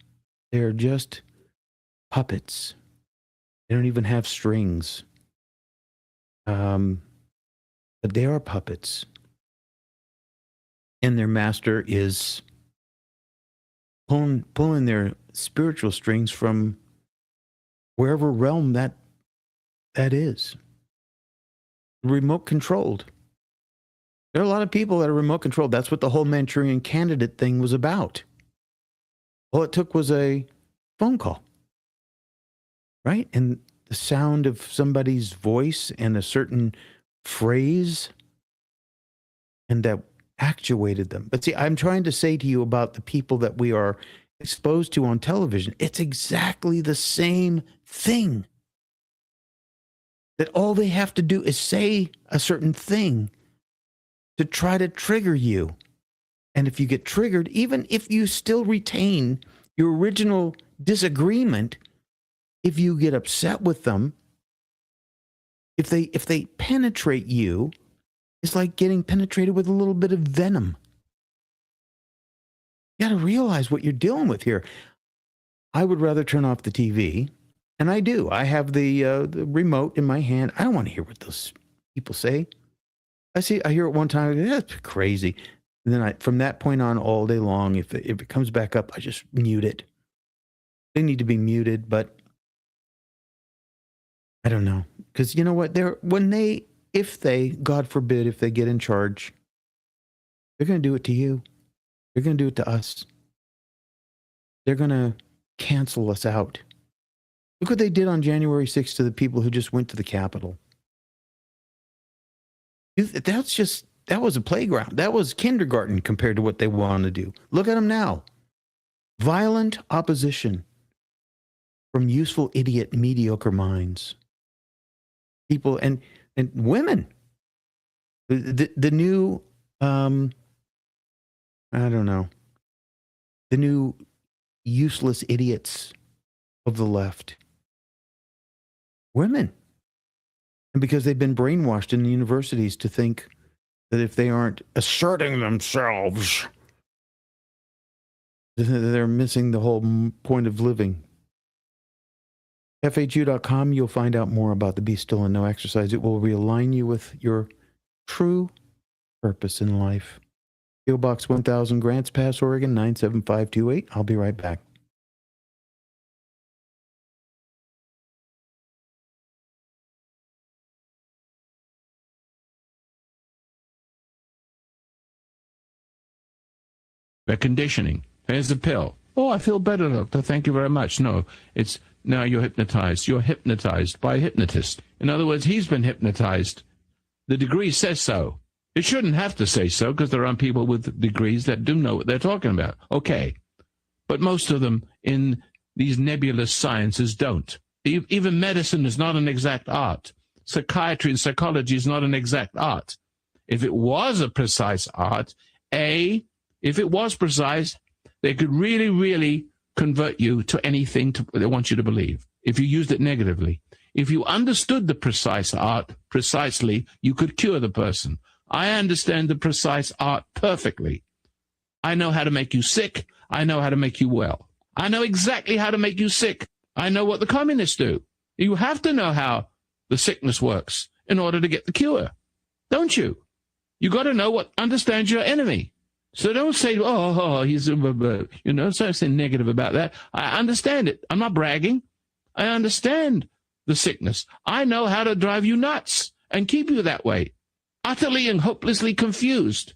They are just puppets. They don't even have strings. But they are puppets. And their master is pulling their spiritual strings from wherever realm that is. Remote controlled. There are a lot of people that are remote controlled. That's what the whole Manchurian Candidate thing was about. All it took was a phone call, right? And the sound of somebody's voice and a certain phrase, and that actuated them. But see, I'm trying to say to you about the people that we are exposed to on television. It's exactly the same thing. That all they have to do is say a certain thing to try to trigger you. And if you get triggered, even if you still retain your original disagreement, if you get upset with them, if they penetrate you, it's like getting penetrated with a little bit of venom. You got to realize what you're dealing with here. I would rather turn off the TV, and I do. I have the remote in my hand. I don't want to hear what those people say. I hear it one time. That's crazy. And then from that point on, all day long, if it comes back up, I just mute it. They need to be muted, but I don't know, because you know what? If they, God forbid, if they get in charge, they're going to do it to you. They're going to do it to us. They're going to cancel us out. Look what they did on January 6th to the people who just went to the Capitol. That was a playground. That was kindergarten compared to what they want to do. Look at them now. Violent opposition from useful, idiot, mediocre minds. People and women. The new, I don't know, the new useless idiots of the left. Women. And because they've been brainwashed in the universities to think that if they aren't asserting themselves, they're missing the whole point of living. FHU.com, you'll find out more about the Be Still and Know exercise. It will realign you with your true purpose in life. PO Box 1000, Grants Pass, Oregon, 97528. I'll be right back. They're conditioning. Here's the pill. Oh, I feel better, doctor. Thank you very much. No, it's now you're hypnotized. You're hypnotized by a hypnotist. In other words, he's been hypnotized. The degree says so. It shouldn't have to say so because there are people with degrees that do know what they're talking about. Okay. But most of them in these nebulous sciences don't. Even medicine is not an exact art. Psychiatry and psychology is not an exact art. If it was a precise art, if it was precise, they could really, really convert you to anything they want you to believe, if you used it negatively. If you understood the precise art precisely, you could cure the person. I understand the precise art perfectly. I know how to make you sick. I know how to make you well. I know exactly how to make you sick. I know what the communists do. You have to know how the sickness works in order to get the cure, don't you? You got to know what understands your enemy. So don't say, he's don't say negative about that. I understand it. I'm not bragging. I understand the sickness. I know how to drive you nuts and keep you that way, utterly and hopelessly confused.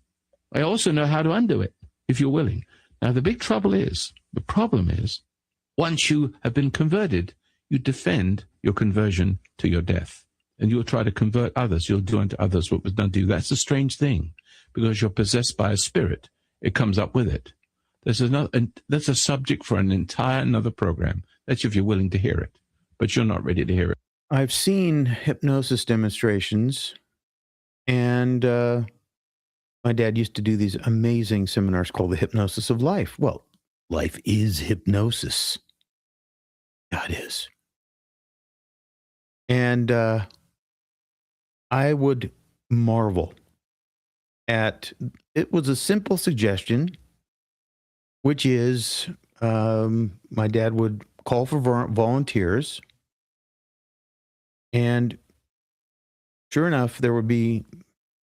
I also know how to undo it, if you're willing. Now, the problem is, once you have been converted, you defend your conversion to your death. And you'll try to convert others. You'll do unto others what was done to you. That's a strange thing, because you're possessed by a spirit. It comes up with it. That's a subject for an entire another program. That's if you're willing to hear it, but you're not ready to hear it. I've seen hypnosis demonstrations, and my dad used to do these amazing seminars called the Hypnosis of Life. Well, life is hypnosis. God is. And I would marvel at, it was a simple suggestion, which is my dad would call for volunteers, and sure enough, there would be,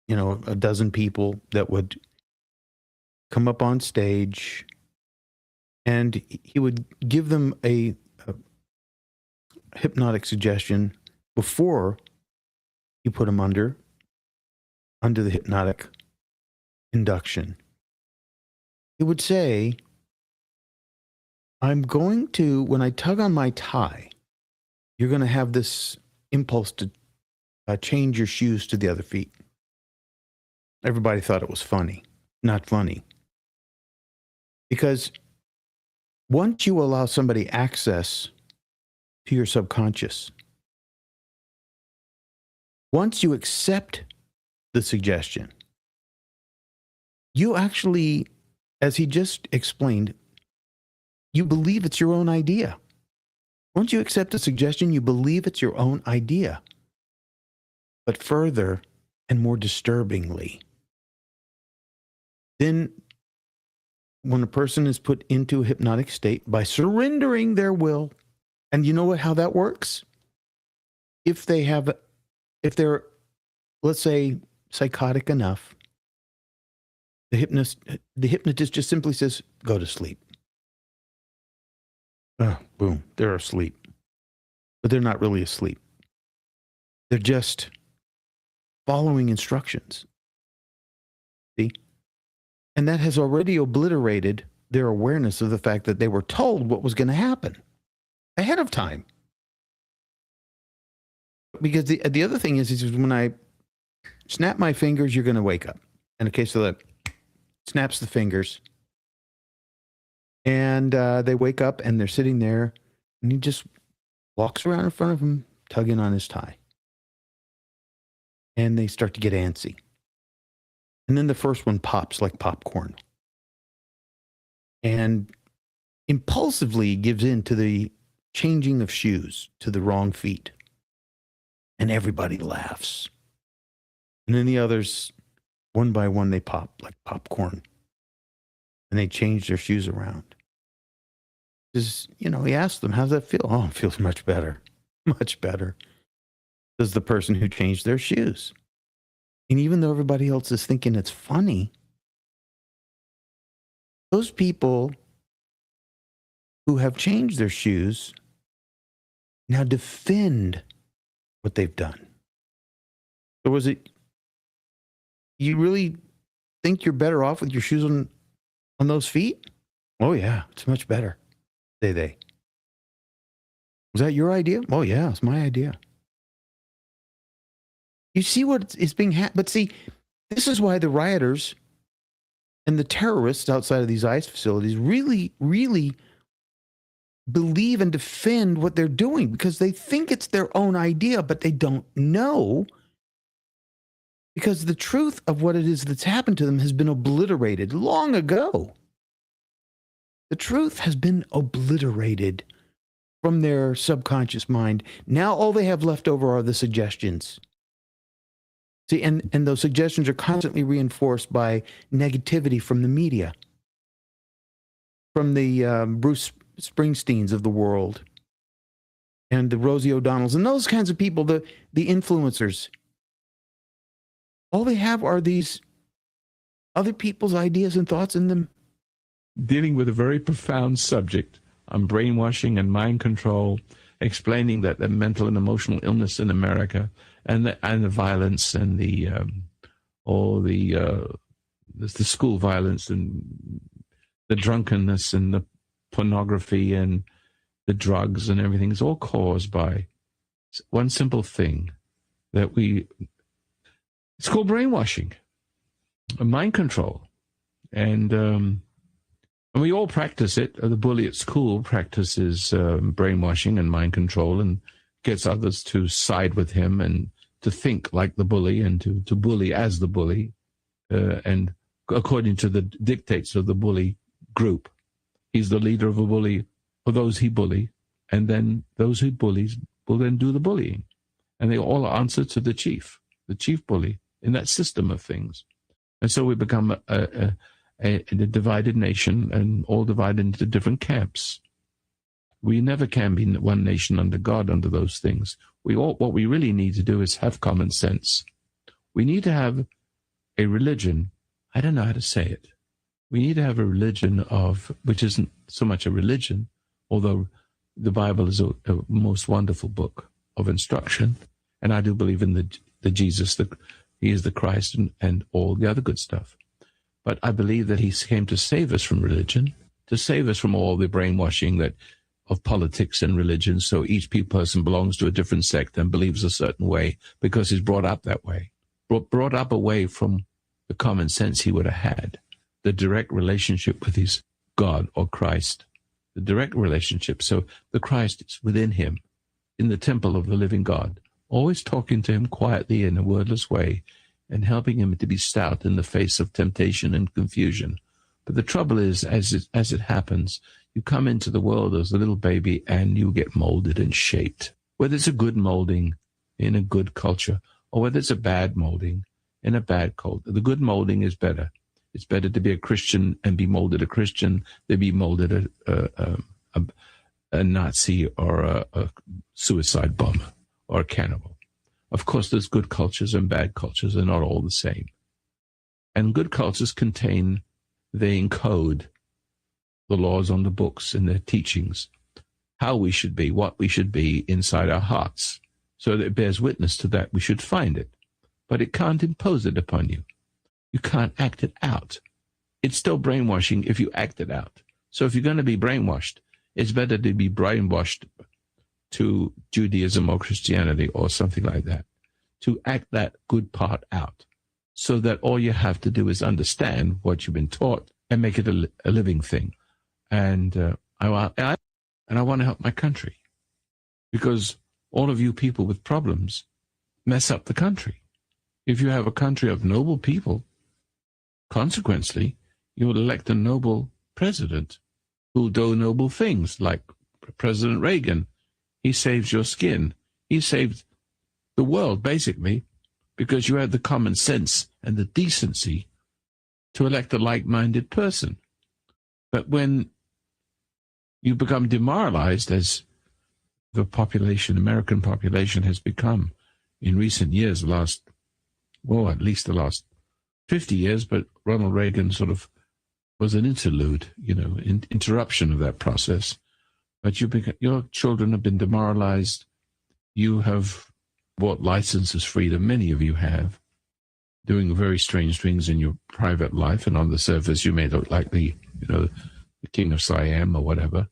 a dozen people that would come up on stage, and he would give them a hypnotic suggestion before you put them under the hypnotic induction. He would say, I'm going to, when I tug on my tie, you're going to have this impulse to change your shoes to the other feet. Everybody thought it was funny. Not funny. Because once you allow somebody access to your subconscious, once you accept the suggestion, you actually, as he just explained, you believe it's your own idea. Once you accept a suggestion, you believe it's your own idea. But further and more disturbingly, then when a person is put into a hypnotic state by surrendering their will, and you know how that works? If they're, let's say, psychotic enough, the hypnotist just simply says, go to sleep. Oh, boom, they're asleep. But they're not really asleep. They're just following instructions. See? And that has already obliterated their awareness of the fact that they were told what was going to happen ahead of time. Because the other thing is when I snap my fingers, you're going to wake up. And okay, so that snaps the fingers. And they wake up and they're sitting there, and he just walks around in front of them, tugging on his tie. And they start to get antsy. And then the first one pops like popcorn. And impulsively gives in to the changing of shoes to the wrong feet. And everybody laughs. And then the others, one by one, they pop like popcorn. And they change their shoes around. He asked them, how's that feel? Oh, it feels much better. Much better. Says the person who changed their shoes. And even though everybody else is thinking it's funny, those people who have changed their shoes now defend what they've done. So was it, you really think you're better off with your shoes on those feet? Oh yeah, it's much better, say they. Was that your idea? Oh yeah, it's my idea. You see what is being but see, this is why the rioters and the terrorists outside of these ICE facilities really, really believe and defend what they're doing, because they think it's their own idea, but they don't know, because the truth of what it is that's happened to them has been obliterated long ago. The truth has been obliterated from their subconscious mind. Now all they have left over are the suggestions. See, and those suggestions are constantly reinforced by negativity from the media, from the Bruce Springsteens of the world, and the Rosie O'Donnells, and those kinds of people, the influencers. All they have are these other people's ideas and thoughts in them? Dealing with a very profound subject on brainwashing and mind control, explaining that the mental and emotional illness in America and the violence and the school violence and the drunkenness and the pornography and the drugs and everything is all caused by one simple thing that it's called brainwashing, mind control. And we all practice it. The bully at school practices brainwashing and mind control and gets others to side with him and to think like the bully and to bully as the bully and according to the dictates of the bully group. He's the leader of a bully for those he bully, and then those who bullies will then do the bullying. And they all answer to the chief bully in that system of things. And so we become a divided nation and all divided into different camps. We never can be one nation under God under those things. What we really need to do is have common sense. We need to have a religion. I don't know how to say it. We need to have a religion which isn't so much a religion, although the Bible is a most wonderful book of instruction. And I do believe in the Jesus, he is the Christ and all the other good stuff. But I believe that he came to save us from religion, to save us from all the brainwashing of politics and religion. So each person belongs to a different sect and believes a certain way because he's brought up that way, brought up away from the common sense he would have had, the direct relationship with his God or Christ, the direct relationship. So the Christ is within him in the temple of the living God, always talking to him quietly in a wordless way and helping him to be stout in the face of temptation and confusion. But the trouble is, as it happens, you come into the world as a little baby and you get molded and shaped. Whether it's a good molding in a good culture or whether it's a bad molding in a bad culture, the good molding is better. It's better to be a Christian and be molded a Christian than be molded a Nazi or a suicide bomber or a cannibal. Of course, there's good cultures and bad cultures. They're not all the same. And good cultures they encode the laws on the books and their teachings, how we should be, what we should be inside our hearts, so that it bears witness to that. We should find it, but it can't impose it upon you. You can't act it out. It's still brainwashing if you act it out. So if you're going to be brainwashed, it's better to be brainwashed to Judaism or Christianity or something like that, to act that good part out, so that all you have to do is understand what you've been taught and make it a living thing. And I want to help my country, because all of you people with problems mess up the country. If you have a country of noble people, consequently, you will elect a noble president who will do noble things, like President Reagan. He saves your skin. He saved the world, basically, because you had the common sense and the decency to elect a like-minded person. But when you become demoralized, as the American population has become in recent years, at least the last 50 years, but Ronald Reagan sort of was an interlude, interruption of that process. But your children have been demoralized. You have bought licenses freedom, many of you have, doing very strange things in your private life, and on the surface you may look like the king of Siam or whatever.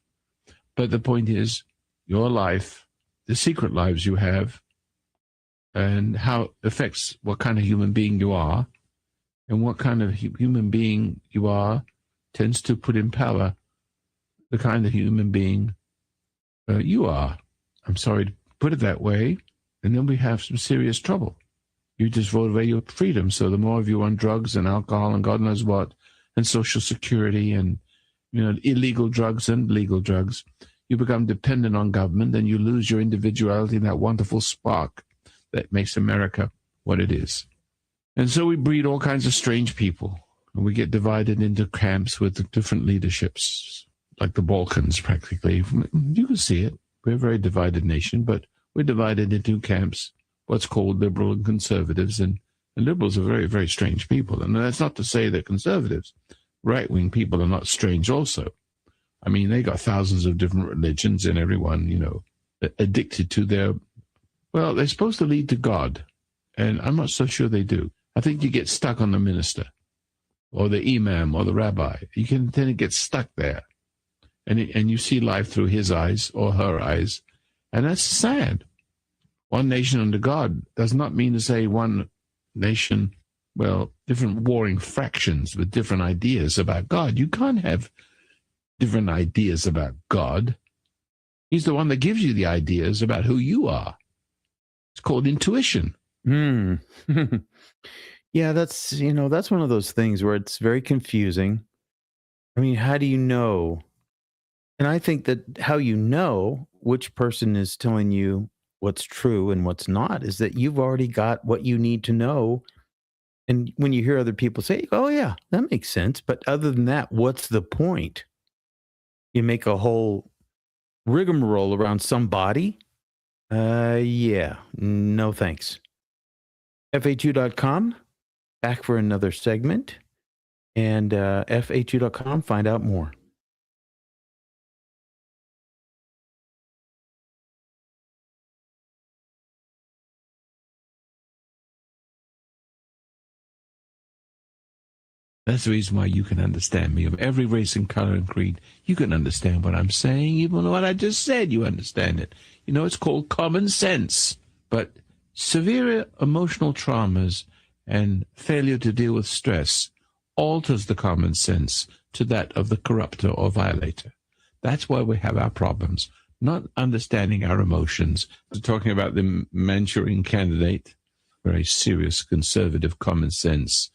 But the point is, your life, the secret lives you have, and how it affects what kind of human being you are, and what kind of human being you are tends to put in power the kind of human being you are. I'm sorry to put it that way. And then we have some serious trouble. You just vote away your freedom. So the more of you on drugs and alcohol and God knows what, and Social Security and illegal drugs and legal drugs, you become dependent on government, and you lose your individuality and that wonderful spark that makes America what it is. And so we breed all kinds of strange people, and we get divided into camps with different leaderships, like the Balkans practically. You can see it. We're a very divided nation, but we're divided into camps, what's called liberal and conservatives, and And liberals are very, very strange people. And that's not to say that conservatives, right-wing people, are not strange also. I mean, they got thousands of different religions and everyone, addicted to their, well, they're supposed to lead to God. And I'm not so sure they do. I think you get stuck on the minister or the imam or the rabbi. You can tend to get stuck there. And you see life through his eyes or her eyes. And that's sad. One nation under God does not mean to say one nation, well, different warring fractions with different ideas about God. You can't have different ideas about God. He's the one that gives you the ideas about who you are. It's called intuition. Yeah, that's one of those things where it's very confusing. I mean, how do you know? And I think that how you know which person is telling you what's true and what's not is that you've already got what you need to know. And when you hear other people say, oh, yeah, that makes sense. But other than that, what's the point? You make a whole rigmarole around somebody. Yeah, no thanks. FAQ.com, back for another segment. And FAQ.com, find out more. That's the reason why you can understand me. Of every race and color and creed, you can understand what I'm saying. Even what I just said, you understand it. It's called common sense. But severe emotional traumas and failure to deal with stress alters the common sense to that of the corrupter or violator. That's why we have our problems, not understanding our emotions. We're talking about the Manchurian Candidate, very serious conservative common sense,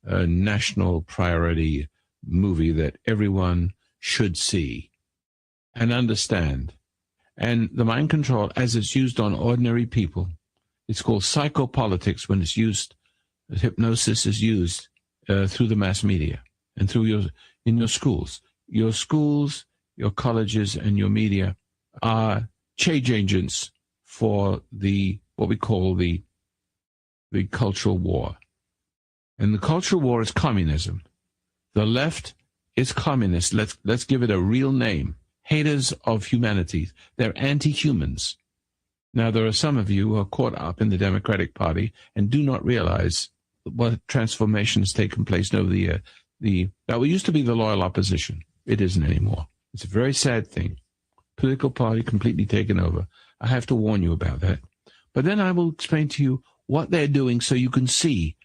a national priority movie that everyone should see and understand. And the mind control, as it's used on ordinary people, it's called psychopolitics when it's used, hypnosis is used through the mass media and in your schools. Your schools, your colleges, and your media are change agents for what we call the cultural war. And the cultural war is communism. The left is communist. Let's give it a real name. Haters of humanity. They're anti-humans. Now, there are some of you who are caught up in the Democratic Party and do not realize what transformation has taken place over the year. That used to be the loyal opposition. It isn't anymore. It's a very sad thing. Political party completely taken over. I have to warn you about that. But then I will explain to you what they're doing so you can see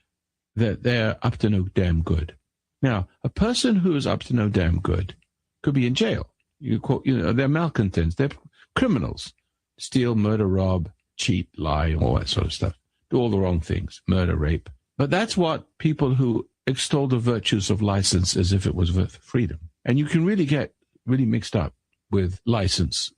that they're up to no damn good. Now, a person who is up to no damn good could be in jail. They're malcontents. They're criminals. Steal, murder, rob, cheat, lie, all that sort of stuff. Do all the wrong things. Murder, rape. But that's what people who extol the virtues of license as if it was freedom. And you can really get really mixed up with license,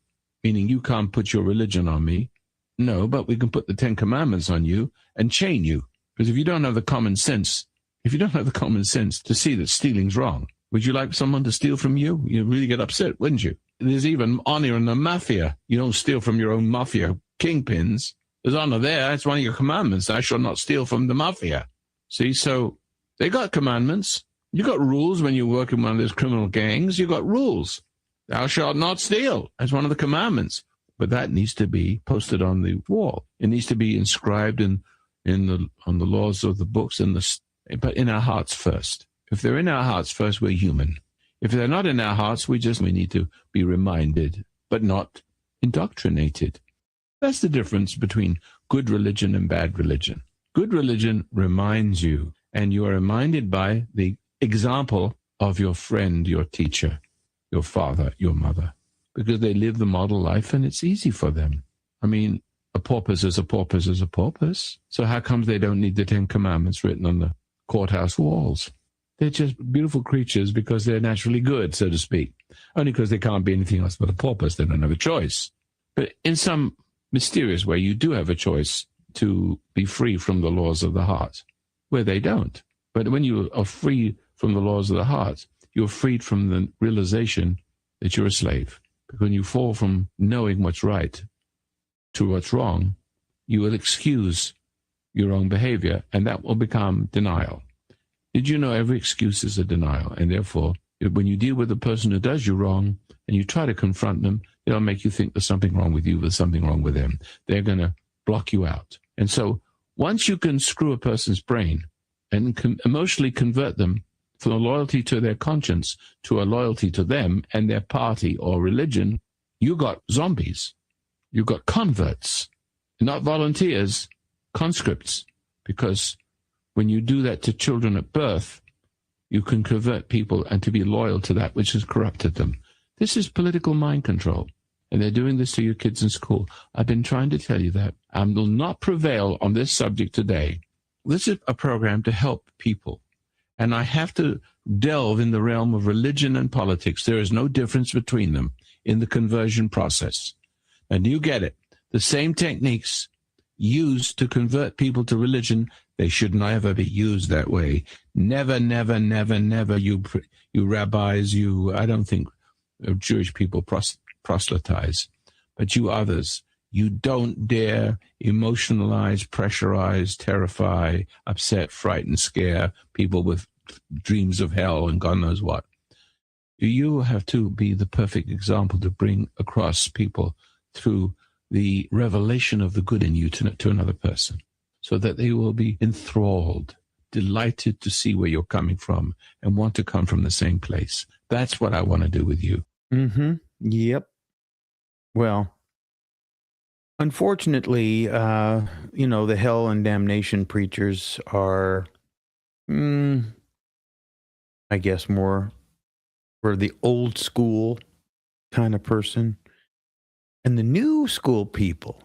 meaning you can't put your religion on me. No, but we can put the 10 Commandments on you and chain you. Because if you don't have the common sense to see that stealing's wrong, would you like someone to steal from you? You'd really get upset, wouldn't you? There's even honor in the mafia. You don't steal from your own mafia kingpins. There's honor there. That's one of your commandments. I shall not steal from the mafia. See, so they got commandments. You got rules when you work in one of those criminal gangs. You got rules. Thou shalt not steal. That's one of the commandments. But that needs to be posted on the wall. It needs to be inscribed on the laws of the books but in our hearts first. If they're in our hearts first, we're human. If they're not in our hearts, we need to be reminded, but not indoctrinated. That's the difference between good religion and bad religion. Good religion reminds you, and you are reminded by the example of your friend, your teacher, your father, your mother, because they live the model life and it's easy for them. I mean, a porpoise is a porpoise is a porpoise. So how comes they don't need the 10 Commandments written on the courthouse walls? They're just beautiful creatures because they're naturally good, so to speak. Only because they can't be anything else but a porpoise. They don't have a choice. But in some mysterious way, you do have a choice to be free from the laws of the heart, where they don't. But when you are free from the laws of the heart, you're freed from the realization that you're a slave. Because when you fall from knowing what's right to what's wrong, you will excuse your wrong behavior, and that will become denial. Did you know every excuse is a denial? And therefore, when you deal with a person who does you wrong and you try to confront them, they'll make you think there's something wrong with you, there's something wrong with them. They're going to block you out. And so once you can screw a person's brain and emotionally convert them from a loyalty to their conscience to a loyalty to them and their party or religion, you got zombies. You got converts, not volunteers, conscripts, because when you do that to children at birth, you can convert people and to be loyal to that which has corrupted them. This is political mind control, and they're doing this to your kids in school. I've been trying to tell you that. I will not prevail on this subject today. This is a program to help people, and I have to delve in the realm of religion and politics. There is no difference between them in the conversion process. And you get it. The same techniques used to convert people to religion, they should never be used that way. Never, never, never, never. You rabbis, I don't think Jewish people proselytize, but you others, you don't dare emotionalize, pressurize, terrify, upset, frighten, scare people with dreams of hell and God knows what. You have to be the perfect example to bring across people through the revelation of the good in you to another person, so that they will be enthralled, delighted to see where you're coming from and want to come from the same place. That's what I want to do with you. Mm-hmm. Yep. Well, unfortunately, the hell and damnation preachers are, I guess, more for the old school kind of person. And the new school people,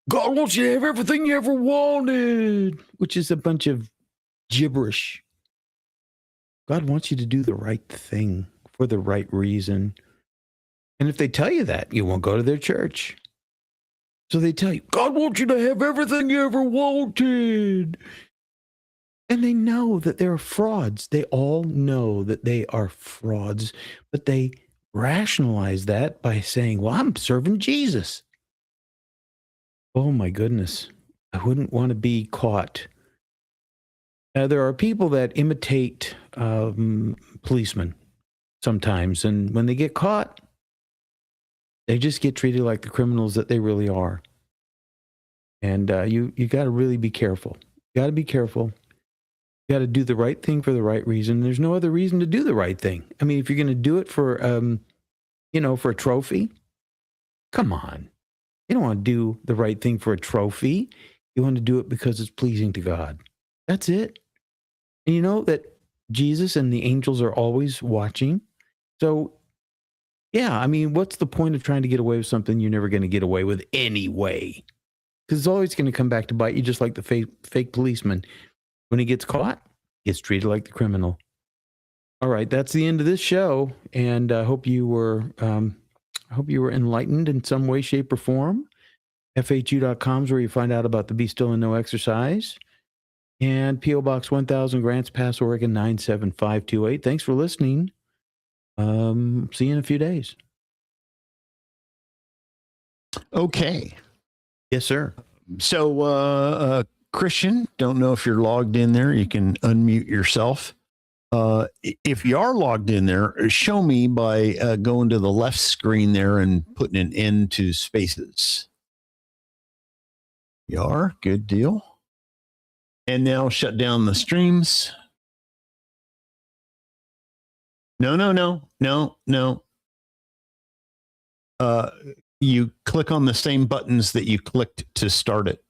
God wants you to have everything you ever wanted, which is a bunch of gibberish. God wants you to do the right thing for the right reason. And if they tell you that, you won't go to their church. So they tell you, God wants you to have everything you ever wanted. And they know that they're frauds. They all know that they are frauds, but they rationalize that by saying, well, I'm serving Jesus. Oh my goodness. I wouldn't want to be caught. There are people that imitate policemen sometimes, and when they get caught, they just get treated like the criminals that they really are. And you got to really be careful. You got to be careful. You got to do the right thing for the right reason. There's no other reason to do the right thing. I mean, if you're going to do it for, for a trophy, come on. You don't want to do the right thing for a trophy. You want to do it because it's pleasing to God. That's it. And you know that Jesus and the angels are always watching. So, yeah, I mean, what's the point of trying to get away with something you're never going to get away with anyway? Because it's always going to come back to bite you, just like the fake policeman. When he gets caught, he gets treated like the criminal. All right, that's the end of this show, and I hope you were enlightened in some way, shape, or form. FHU.com is where you find out about the Be Still and No exercise. And P.O. Box 1000, Grants Pass, Oregon 97528. Thanks for listening. See you in a few days. Okay. Yes, sir. So, Christian, don't know if you're logged in there. You can unmute yourself. If you are logged in there, show me by going to the left screen there and putting an end to spaces. You are? Good deal. And now shut down the streams. No. You click on the same buttons that you clicked to start it.